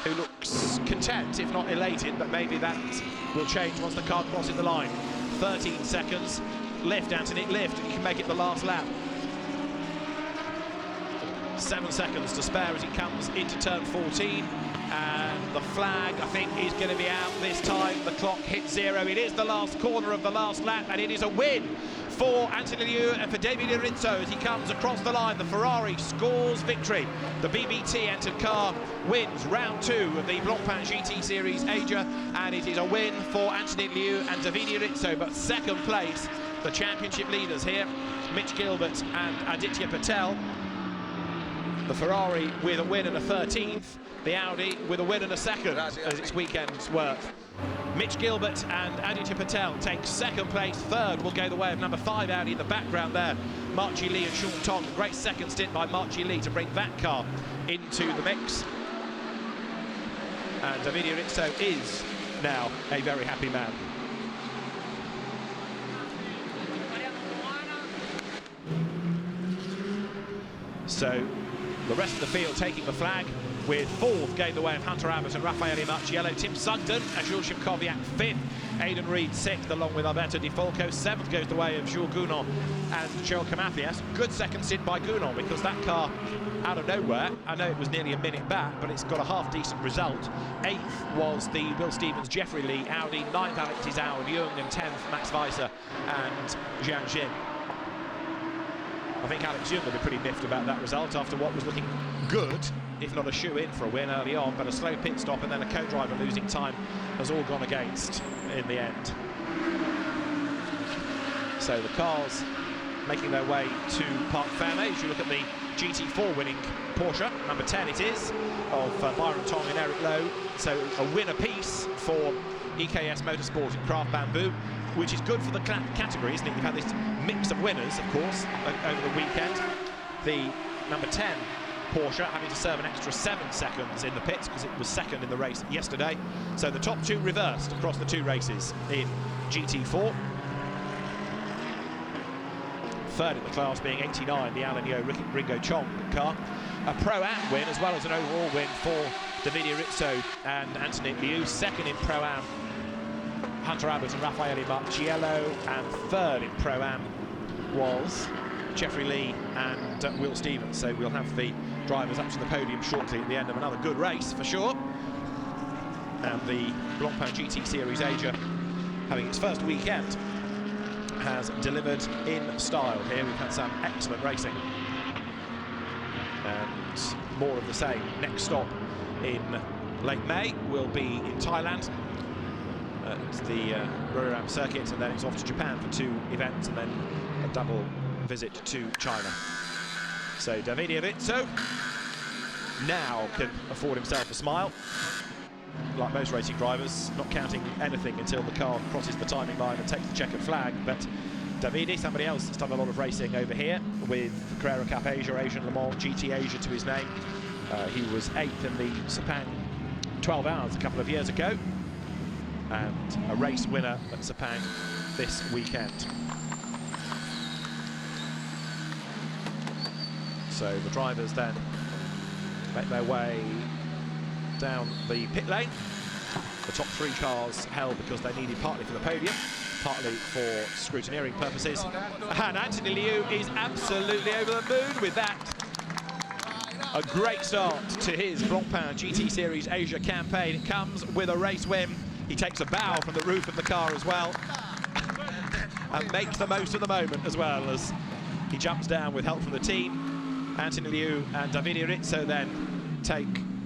Speaker 2: who looks content, if not elated, but maybe that will change once the car crosses the line. 13 seconds. Lift, Anthony, lift. You can make it the last lap. 7 seconds to spare as he comes into turn 14. And the flag, I think, is going to be out this time. The clock hits 0. It is the last corner of the last lap, and it is a win for Anthony Liu and for Davide Rizzo as he comes across the line. The Ferrari scores victory. The BBT entered car wins round 2 of the Blancpain GT Series Asia, and it is a win for Anthony Liu and Davide Rizzo. But second place, the championship leaders here, Mitch Gilbert and Aditya Patel. The Ferrari with a win and a 13th. The Audi with a win and a second as its weekend's work. Mitch Gilbert and Aditya Patel take second place. Third will go the way of number 5 Audi in the background there. Marchi Lee and Sean Tong. A great second stint by Marchi Lee to bring that car into the mix. And Davide Rizzo is now a very happy man. So the rest of the field taking the flag, with 4th going the way of Hunter Abbott and Raffaele Marciello. Tim Sugden and Jules Shimkowiak 5th. Aidan Reed 6th, along with Alberto Di Folco. 7th goes the way of Jules Gounon and Joel Camathias. Good second stint by Gounon, because that car, out of nowhere, I know it was nearly a minute back, but it's got a half-decent result. 8th was the Will Stevens Jeffrey Lee Audi. 9th Alex Tizao and Jung, and 10th Max Weiser and Jian Xin. I think Alex Jung will be pretty miffed about that result after what was looking good, if not a shoe-in for a win early on, but a slow pit stop and then a co-driver losing time has all gone against in the end. So the cars making their way to Parc Ferme. As you look at the GT4 winning Porsche, number 10 it is, of Byron Tong and Eric Lowe. So a win apiece for EKS Motorsport and Craft Bamboo, which is good for the category, isn't it? You've had this mix of winners, of course, over the weekend. The number 10 Porsche having to serve an extra 7 seconds in the pits because it was second in the race yesterday. So the top two reversed across the two races in GT4. Third in the class being 89, the Alan Yeo Ringo Chong car. A Pro-Am win as well as an overall win for Davide Rizzo and Anthony Liu. Second in Pro-Am, Hunter Abbott and Raffaele Marciello. And third in Pro-Am was Jeffrey Lee and Will Stevens. So we'll have the drivers up to the podium shortly at the end of another good race for sure. And the Blancpain GT Series Asia, having its first weekend, has delivered in style here. We've had some excellent racing and more of the same. Next stop in late May will be in Thailand at the Buriram circuit, and then it's off to Japan for 2 events and then a double visit to China. So Davide Rizzo now can afford himself a smile. Like most racing drivers, not counting anything until the car crosses the timing line and takes the checkered flag. But Davide, somebody else that's done a lot of racing over here with Carrera Cup Asia, Asian Le Mans, GT Asia to his name. He was 8th in the Sepang 12 hours a couple of years ago, and a race winner at Sepang this weekend. So the drivers then make their way down the pit lane. The top 3 cars held because they needed partly for the podium, partly for scrutineering purposes. And Anthony Liu is absolutely over the moon with that. A great start to his Blancpain GT Series Asia campaign. It comes with a race win. He takes a bow from the roof of the car as well and makes the most of the moment as well as he jumps down with help from the team. Anthony Liu and Davide Rizzo then take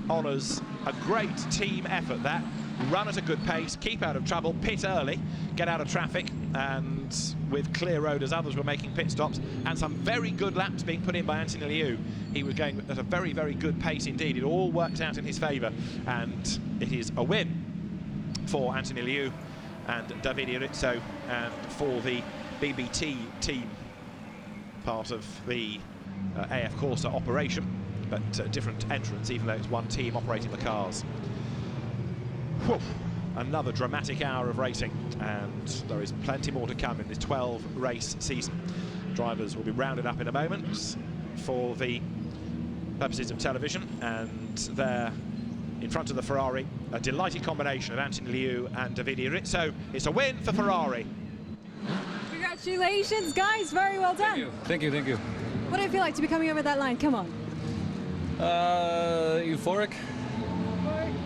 Speaker 2: honours. A great team effort that. Run at a good pace, keep out of trouble, pit early, get out of traffic, and with clear road as others were making pit stops, and some very good laps being put in by Anthony Liu. He was going at a very, very good pace indeed. It all worked out in his favour, and it is a win for Anthony Liu and Davide Rizzo, and for the BBT team, part of the AF Corsa operation, but different entrants, even though it's one team operating the cars. Whew. Another dramatic hour of racing, and there is plenty more to come in this 12-race season. Drivers will be rounded up in a moment for the purposes of television, and there in front of the Ferrari, a delighted combination of Anthony Liu and Davide Rizzo. It's a win for Ferrari.
Speaker 1: Congratulations, guys. Very well done.
Speaker 8: Thank you, thank you.
Speaker 1: What do you feel like to be coming over that line? Come on.
Speaker 8: Euphoric.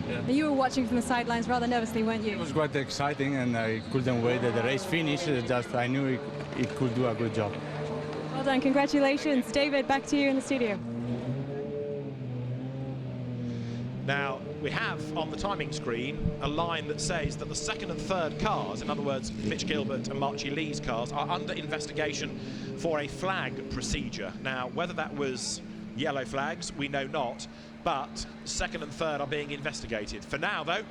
Speaker 1: Yeah. You were watching from the sidelines rather nervously, weren't you?
Speaker 8: It was quite exciting, and I couldn't wait that the race finished. Just I knew it could do a good job.
Speaker 1: Well done, congratulations. David, back to you in the studio.
Speaker 2: Now, we have on the timing screen a line that says that the second and third cars, in other words, Mitch Gilbert and Marchie Lee's cars, are under investigation for a flag procedure. Now, whether that was yellow flags, we know not, but second and third are being investigated. For now, though,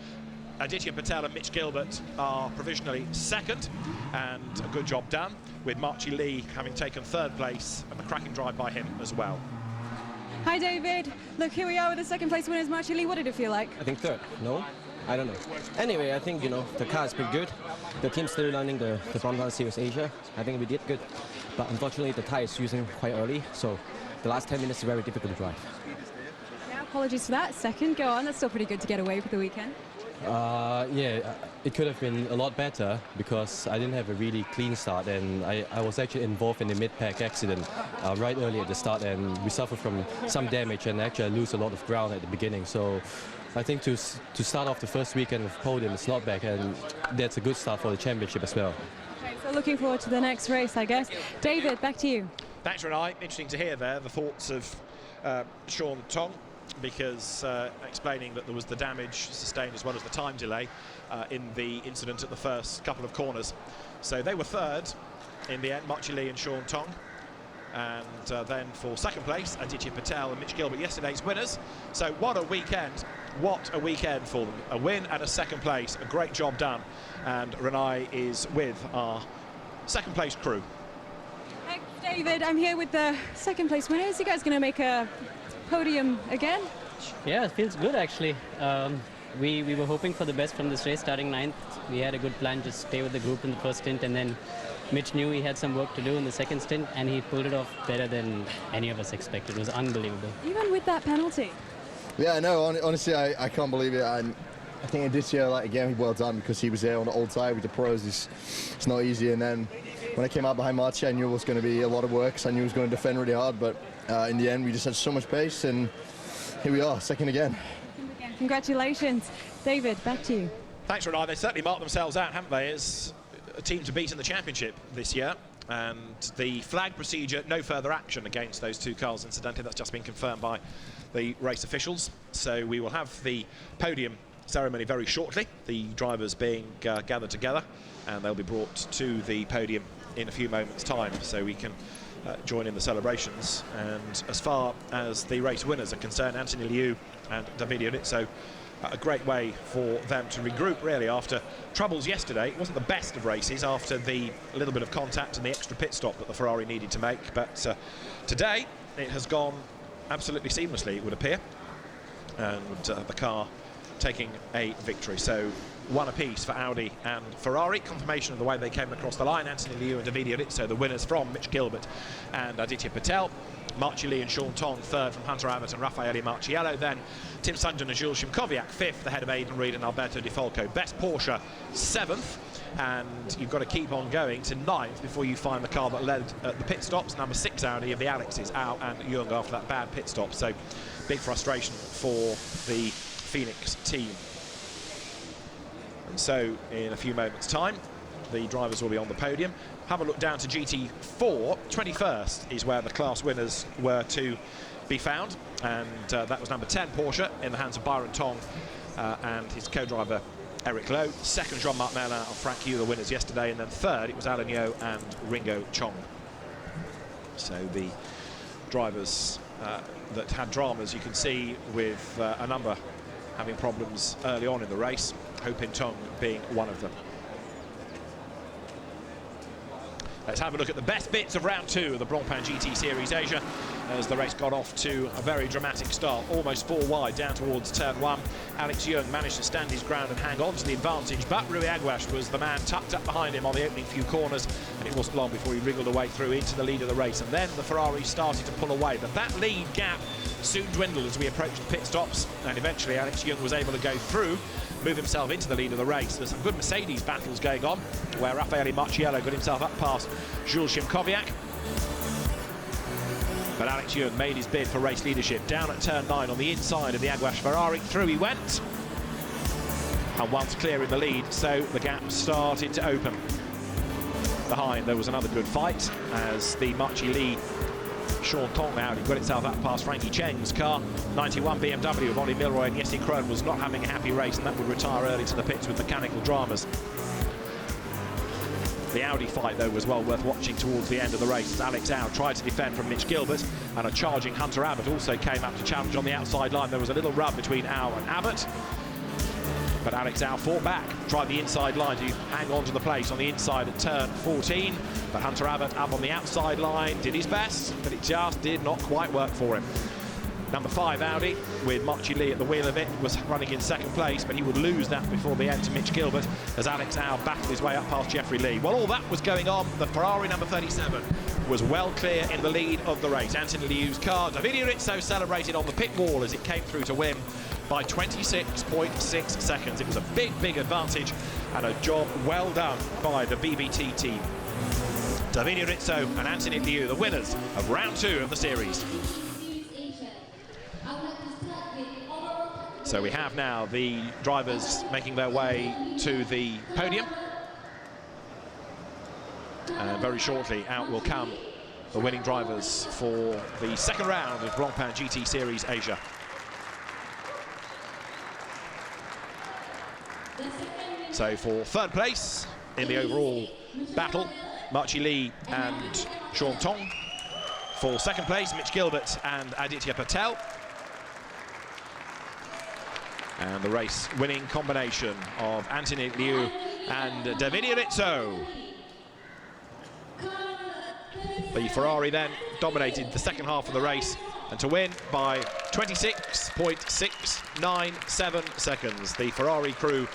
Speaker 2: Aditya Patel and Mitch Gilbert are provisionally second, and a good job done, with Marchie Lee having taken third place, and a cracking drive by him as well.
Speaker 1: Hi, David. Look, here we are with the second place winners, Marchie Lee. What did it feel like?
Speaker 9: I think third. No? I don't know. Anyway, I think, the car is pretty good. The team's still running the Blancpain Series Asia. I think we did good. But unfortunately, the tire is using quite early, so the last 10 minutes is very difficult to drive.
Speaker 1: Yeah, apologies for that. Second, go on. That's still pretty good to get away for the weekend.
Speaker 10: Yeah, it could have been a lot better because I didn't have a really clean start, and I was actually involved in the mid-pack accident right early at the start, and we suffered from some damage, and actually I lose a lot of ground at the beginning. So I think to start off the first weekend with podium is not bad, and that's a good start for the championship as well.
Speaker 1: Okay, so looking forward to the next race, I guess. David, back to you.
Speaker 2: Thanks, Renai. Interesting to hear there the thoughts of Sean Tong, because explaining that there was the damage sustained as well as the time delay in the incident at the first couple of corners. So they were third in the end, Marchie Lee and Sean Tong, and then for second place, Aditya Patel and Mitch Gilbert, yesterday's winners. So what a weekend. What a weekend for them. A win and a second place. A great job done. And Renai is with our second place crew.
Speaker 1: Hey, David, I'm here with the second place winners. You guys going to make a podium again?
Speaker 11: Yeah, it feels good actually. We were hoping for the best from this race, starting 9th. We had a good plan to stay with the group in the first stint, and then Mitch knew he had some work to do in the second stint, and he pulled it off better than any of us expected. It was unbelievable.
Speaker 1: Even with that penalty?
Speaker 5: Yeah, no, honestly, I can't believe it. I think Aditya, like, again, well done, because he was there on the old side with the pros. It's not easy. And then when I came out behind Marty, I knew it was going to be a lot of work, so I knew he was going to defend really hard. But in the end, we just had so much pace, and here we are, second again.
Speaker 1: Congratulations. David, back to you.
Speaker 2: Thanks, Renai. They certainly marked themselves out, haven't they, as a team to beat in the championship this year. And the flag procedure, no further action against those two cars. Incidentally, that's just been confirmed by the race officials. So we will have the podium ceremony very shortly, the drivers being gathered together, and they'll be brought to the podium in a few moments' time, so we can join in the celebrations. And as far as the race winners are concerned, Anthony Liu and David Yunitso, a great way for them to regroup, really, after troubles yesterday. It wasn't the best of races after the little bit of contact and the extra pit stop that the Ferrari needed to make, but today it has gone absolutely seamlessly, it would appear, and the car taking a victory. So one apiece for Audi and Ferrari. Confirmation of the way they came across the line. Anthony Liu and David Yunitso, the winners from Mitch Gilbert and Aditya Patel. Marchi Lee and Sean Tong third from Hunter Abbott and Raffaele Marciello. Then Tim Sundin and Jules Szymkowiak fifth, ahead of Aidan Reid and Alberto Di Folco. Best Porsche seventh, and you've got to keep on going to ninth before you find the car that led at the pit stops. Number 6 Audi of the Alexes, Al and Jung, after that bad pit stop. So big frustration for the Phoenix team. And so in a few moments' time, the drivers will be on the podium. Have a look down to GT4. 21st is where the class winners were to be found, and that was number 10 Porsche in the hands of Byron Tong and his co-driver Eric Lowe. Second, Jean-Marc Merlin and Frank Yu, the winners yesterday, and then third it was Alan Yeo and Ringo Chong. So the drivers that had dramas, you can see, with a number having problems early on in the race, Ho Pin Tong being one of them. Let's have a look at the best bits of round 2 of the Blancpain GT Series Asia, as the race got off to a very dramatic start, almost 4 wide down towards turn 1. Alex Jung managed to stand his ground and hang on to the advantage, but Rui Aguas was the man tucked up behind him on the opening few corners, and it wasn't long before he wriggled away through into the lead of the race. And then the Ferrari started to pull away, but that lead gap soon dwindled as we approached the pit stops, and eventually Alex Jung was able to go through, move himself into the lead of the race. There's some good Mercedes battles going on, where Raffaele Marciello got himself up past Jules Szymkowiak. But Alex Jung made his bid for race leadership down at turn 9 on the inside of the Aguas Ferrari. Through he went, and once clear in the lead, so the gap started to open. Behind there was another good fight as the Marchi Lee Sean Tong Audi got itself up past Frankie Cheng's car. 91 BMW of Ollie Milroy and Jesse Krohn was not having a happy race, and that would retire early to the pits with mechanical dramas. The Audi fight, though, was well worth watching towards the end of the race, as Alex Au tried to defend from Mitch Gilbert, and a charging Hunter Abbott also came up to challenge on the outside line. There was a little rub between Au and Abbott, but Alex Au fought back, tried the inside line to hang on to the place on the inside at turn 14, but Hunter Abbott up on the outside line did his best, but it just did not quite work for him. Number 5 Audi, with Marchi Lee at the wheel of it, was running in second place, but he would lose that before the end to Mitch Gilbert as Alex Au battled his way up past Jeffrey Lee. While all that was going on, the Ferrari number 37 was well clear in the lead of the race. Anthony Liu's car, David Yunitso, celebrated on the pit wall as it came through to win by 26.6 seconds. It was a big, big advantage and a job well done by the BBT team. David Yunitso and Anthony Liu, the winners of round 2 of the series. So we have now the drivers making their way to the podium. And very shortly out will come the winning drivers for the second round of Blancpain GT Series Asia. So for third place in the overall battle, Marchi Lee and Sean Tong. For second place, Mitch Gilbert and Aditya Patel. And the race-winning combination of Anthony Liu and Davide Rizzo. The Ferrari then dominated the second half of the race, and to win by 26.697 seconds. The Ferrari crew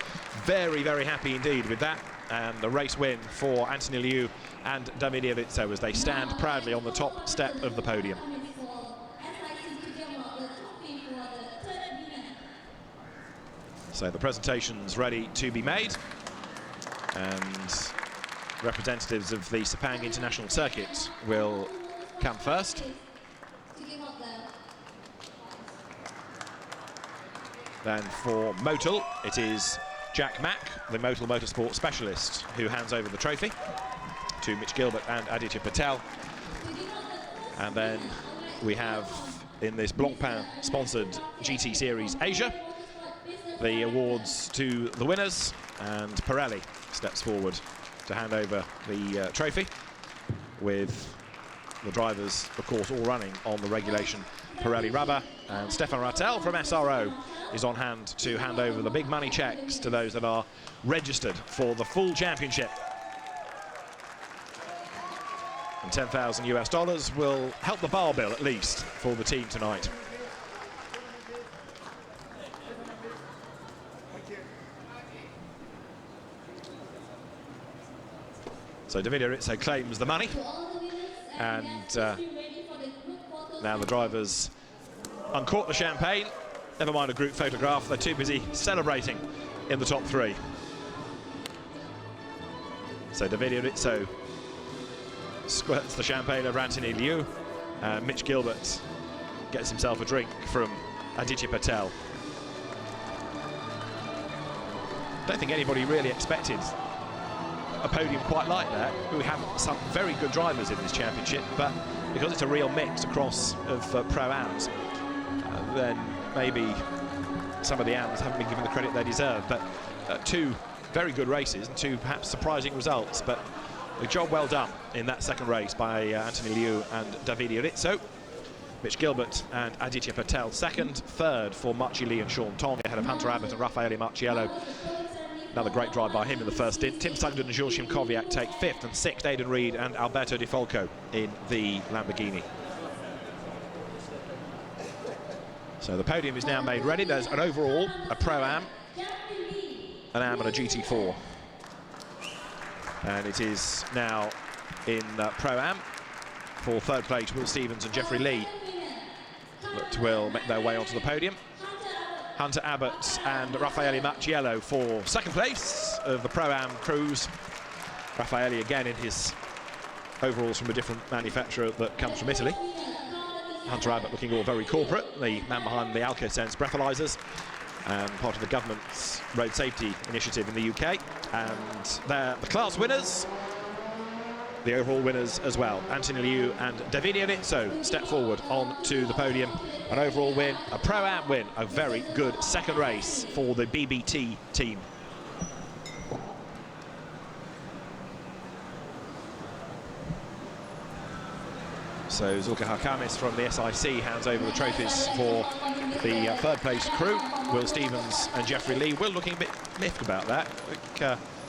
Speaker 2: very, very happy indeed with that, and the race win for Anthony Liu and Davide Rizzo as they stand proudly on the top step of the podium. So the presentation's ready to be made, and representatives of the Sepang International Circuit will come first. Then for Motul, it is Jack Mack, the Motul Motorsport specialist, who hands over the trophy to Mitch Gilbert and Aditya Patel. And then we have, in this Blancpain sponsored GT Series Asia, the awards to the winners, and Pirelli steps forward to hand over the trophy, with the drivers, of course, all running on the regulation Pirelli rubber. And Stefan Rattel from SRO is on hand to hand over the big money checks to those that are registered for the full championship. And $10,000 will help the bar bill, at least, for the team tonight. So Davide Rizzo claims the money, and now the drivers uncork the champagne. Never mind a group photograph, they're too busy celebrating in the top three. So Davide Rizzo squirts the champagne over Anthony Liu, and Mitch Gilbert gets himself a drink from Aditya Patel. I don't think anybody really expected a podium quite like that. We have some very good drivers in this championship, but because it's a real mix across of pro-ams, then maybe some of the AMs haven't been given the credit they deserve. But two very good races and two perhaps surprising results, but a job well done in that second race by Anthony Liu and Davide Rizzo. Mitch Gilbert and Aditya Patel second, third for Marchi Lee and Sean Tong ahead of Hunter Abbott and Raffaele Marchiello. Another great drive by him in the first stint. Tim Sugden and Jules Shimkowiak take fifth, and sixth Aidan Reid and Alberto Di Folco in the Lamborghini. So the podium is now made ready. There's an overall, a Pro-Am, an Am and a GT4. And it is now in Pro-Am for third place Will Stevens and Jeffrey Lee that will make their way onto the podium. Hunter Abbott and Raffaele Marchiello for second place of the Pro-Am crews. Raffaele again in his overalls from a different manufacturer that comes from Italy. Hunter Abbott looking all very corporate, the man behind the Alcosense breathalyzers, part of the government's road safety initiative in the UK. And they're the class winners, the overall winners as well. Anthony Liu and Davide Rizzo step forward onto the podium. An overall win, a Pro-Am win, a very good second race for the BBT team. So Zulka Hakamis from the SIC hands over the trophies for the third place crew. Will Stevens and Jeffrey Lee. Will looking a bit miffed about that,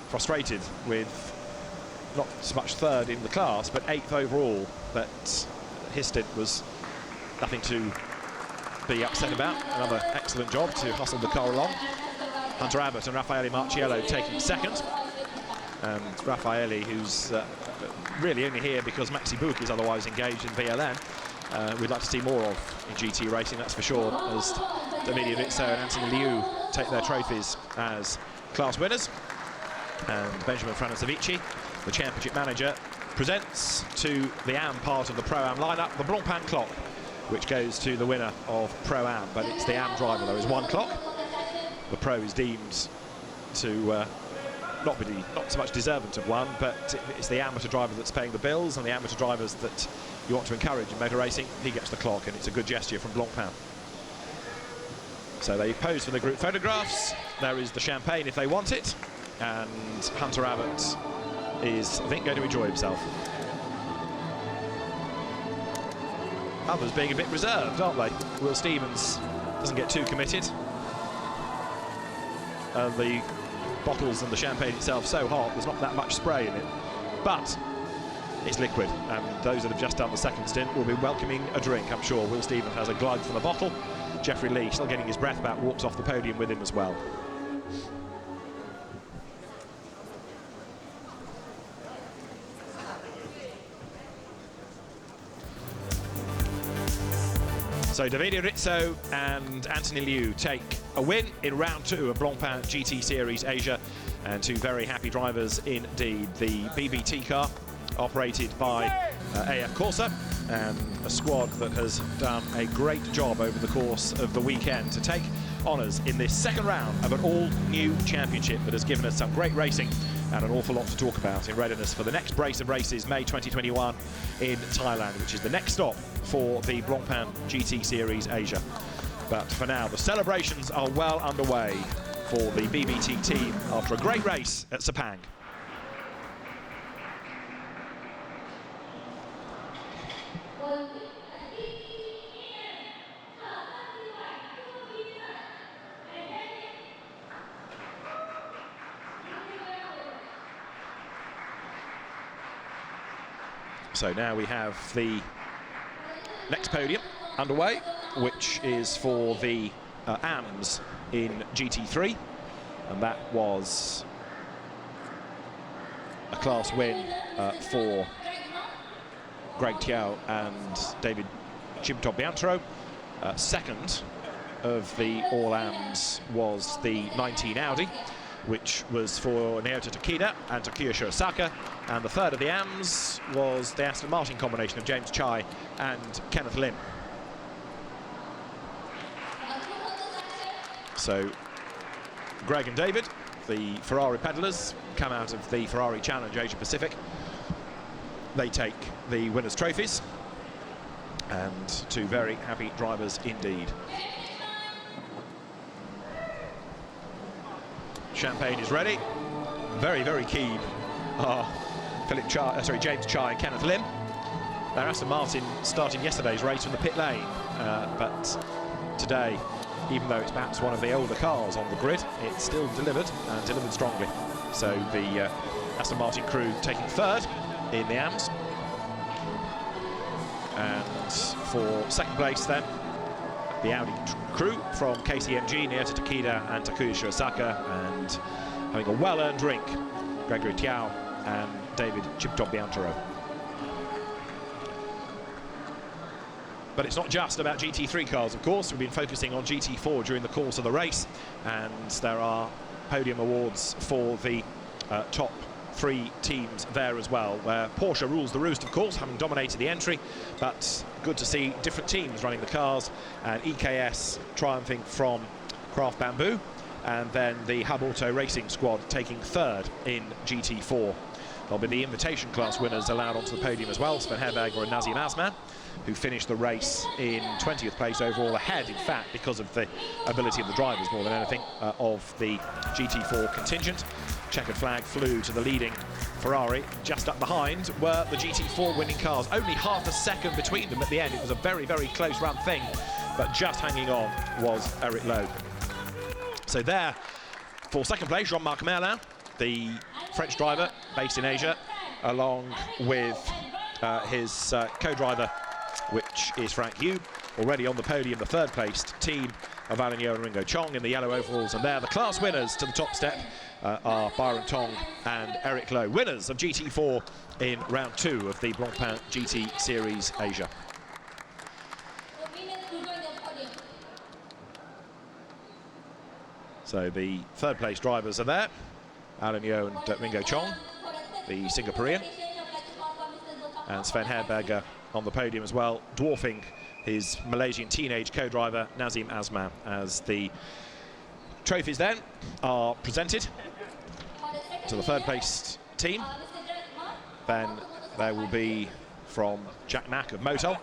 Speaker 2: frustrated with not so much third in the class, but eighth overall. But his stint was nothing to be upset about. Another excellent job to hustle the car along. Hunter Abbott and Raffaele Marchiello taking second. And Raffaele, who's really only here because Maxi Bouk is otherwise engaged in VLN. We'd like to see more of in GT racing, that's for sure, as Davide Rizzo and Anthony Liu take their trophies as class winners. And Benjamin Franasovici, the championship manager, presents to the AM part of the Pro-Am lineup the Blancpain clock, which goes to the winner of Pro-Am, but it's the AM driver. There is one clock. The Pro is deemed to not so much deserving of one, but it's the amateur driver that's paying the bills, and the amateur drivers that you want to encourage in motor racing, he gets the clock, and it's a good gesture from Blancpain. So they pose for the group photographs. There is the champagne if they want it, and Hunter Abbott is, I think, going to enjoy himself. others being a bit reserved, aren't they? Will Stevens doesn't get too committed. The bottles and the champagne itself so hot, there's not that much spray in it. But it's liquid, and those that have just done the second stint will be welcoming a drink, I'm sure. Will Stevens has a glug from the bottle. Jeffrey Lee, still getting his breath back, walks off the podium with him as well. So Davide Rizzo and Anthony Liu take a win in round 2 of Blancpain GT Series Asia, and two very happy drivers indeed. The BBT car operated by AF Corsa, and a squad that has done a great job over the course of the weekend to take honours in this second round of an all-new championship that has given us some great racing and an awful lot to talk about in readiness for the next brace of races, May 2021 in Thailand, which is the next stop for the Blancpain GT Series Asia. But for now, the celebrations are well underway for the BBT team after a great race at Sepang. So now we have the next podium underway, which is for the AMS in GT3, and that was a class win for Greg Tiao and David Chimtobiantro. Second of the All AMS was the 19 Audi, which was for Naoto Takeda and Takuya Shirosaka, and the third of the AMS was the Aston Martin combination of James Chai and Kenneth Lim. So Greg and David, the Ferrari pedalers, come out of the Ferrari Challenge Asia Pacific. They take the winners' trophies, and two very happy drivers indeed. Champagne is ready. Very, very keen are James Chai and Kenneth Lim. Now Aston Martin starting yesterday's race from the pit lane, but today, even though it's perhaps one of the older cars on the grid, it's still delivered, and delivered strongly. So the Aston Martin crew taking third in the AMS. And for second place then, the Audi crew from KCMG, Naoto Takeda and Takuya Shirosaka, and having a well-earned drink, Gregory Tiao and David Chimtobiantro. But it's not just about GT3 cars, of course. We've been focusing on GT4 during the course of the race, and there are podium awards for the top 3 teams there as well, where Porsche rules the roost, of course, having dominated the entry, but good to see different teams running the cars, and EKS triumphing from Craft Bamboo, and then the Hub Auto Racing squad taking third in GT4. There'll be the invitation class winners allowed onto the podium as well, Sven Herberger and Nazim Azman, who finished the race in 20th place overall, ahead, in fact, because of the ability of the drivers more than anything, of the GT4 contingent. Checkered flag flew to the leading Ferrari. Just up behind were the GT4 winning cars. Only half a second between them at the end. It was a very, very close run thing, but just hanging on was Eric Lowe. So there, for second place, Jean-Marc Merlin, the French driver based in Asia, along with his co-driver, which is Frank Yu. Already on the podium, the third-placed team of Alan Yeo and Ringo Chong in the yellow overalls, and there the class winners to the top step are Byron Tong and Eric Lowe, winners of GT4 in round 2 of the Blancpain GT Series Asia. So the third-place drivers are there, Alan Yeo and Ringo Chong, the Singaporean, and Sven Herberger on the podium as well, dwarfing his Malaysian teenage co-driver Nazim Azman, as the trophies then are presented to the third-placed team. Then there will be from Jack Mack of Motul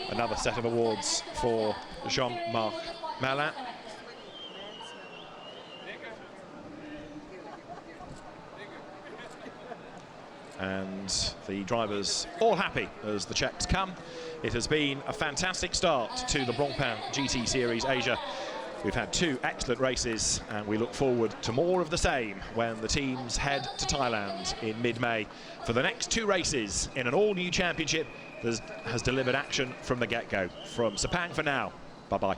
Speaker 2: another set of awards for Jean-Marc Merlin. and the drivers all happy as the checks come. It has been a fantastic start to the Blancpain GT Series Asia. We've had 2 excellent races, and we look forward to more of the same when the teams head to Thailand in mid-May for the next 2 races in an all-new championship that has delivered action from the get-go. From Sepang for now, bye-bye.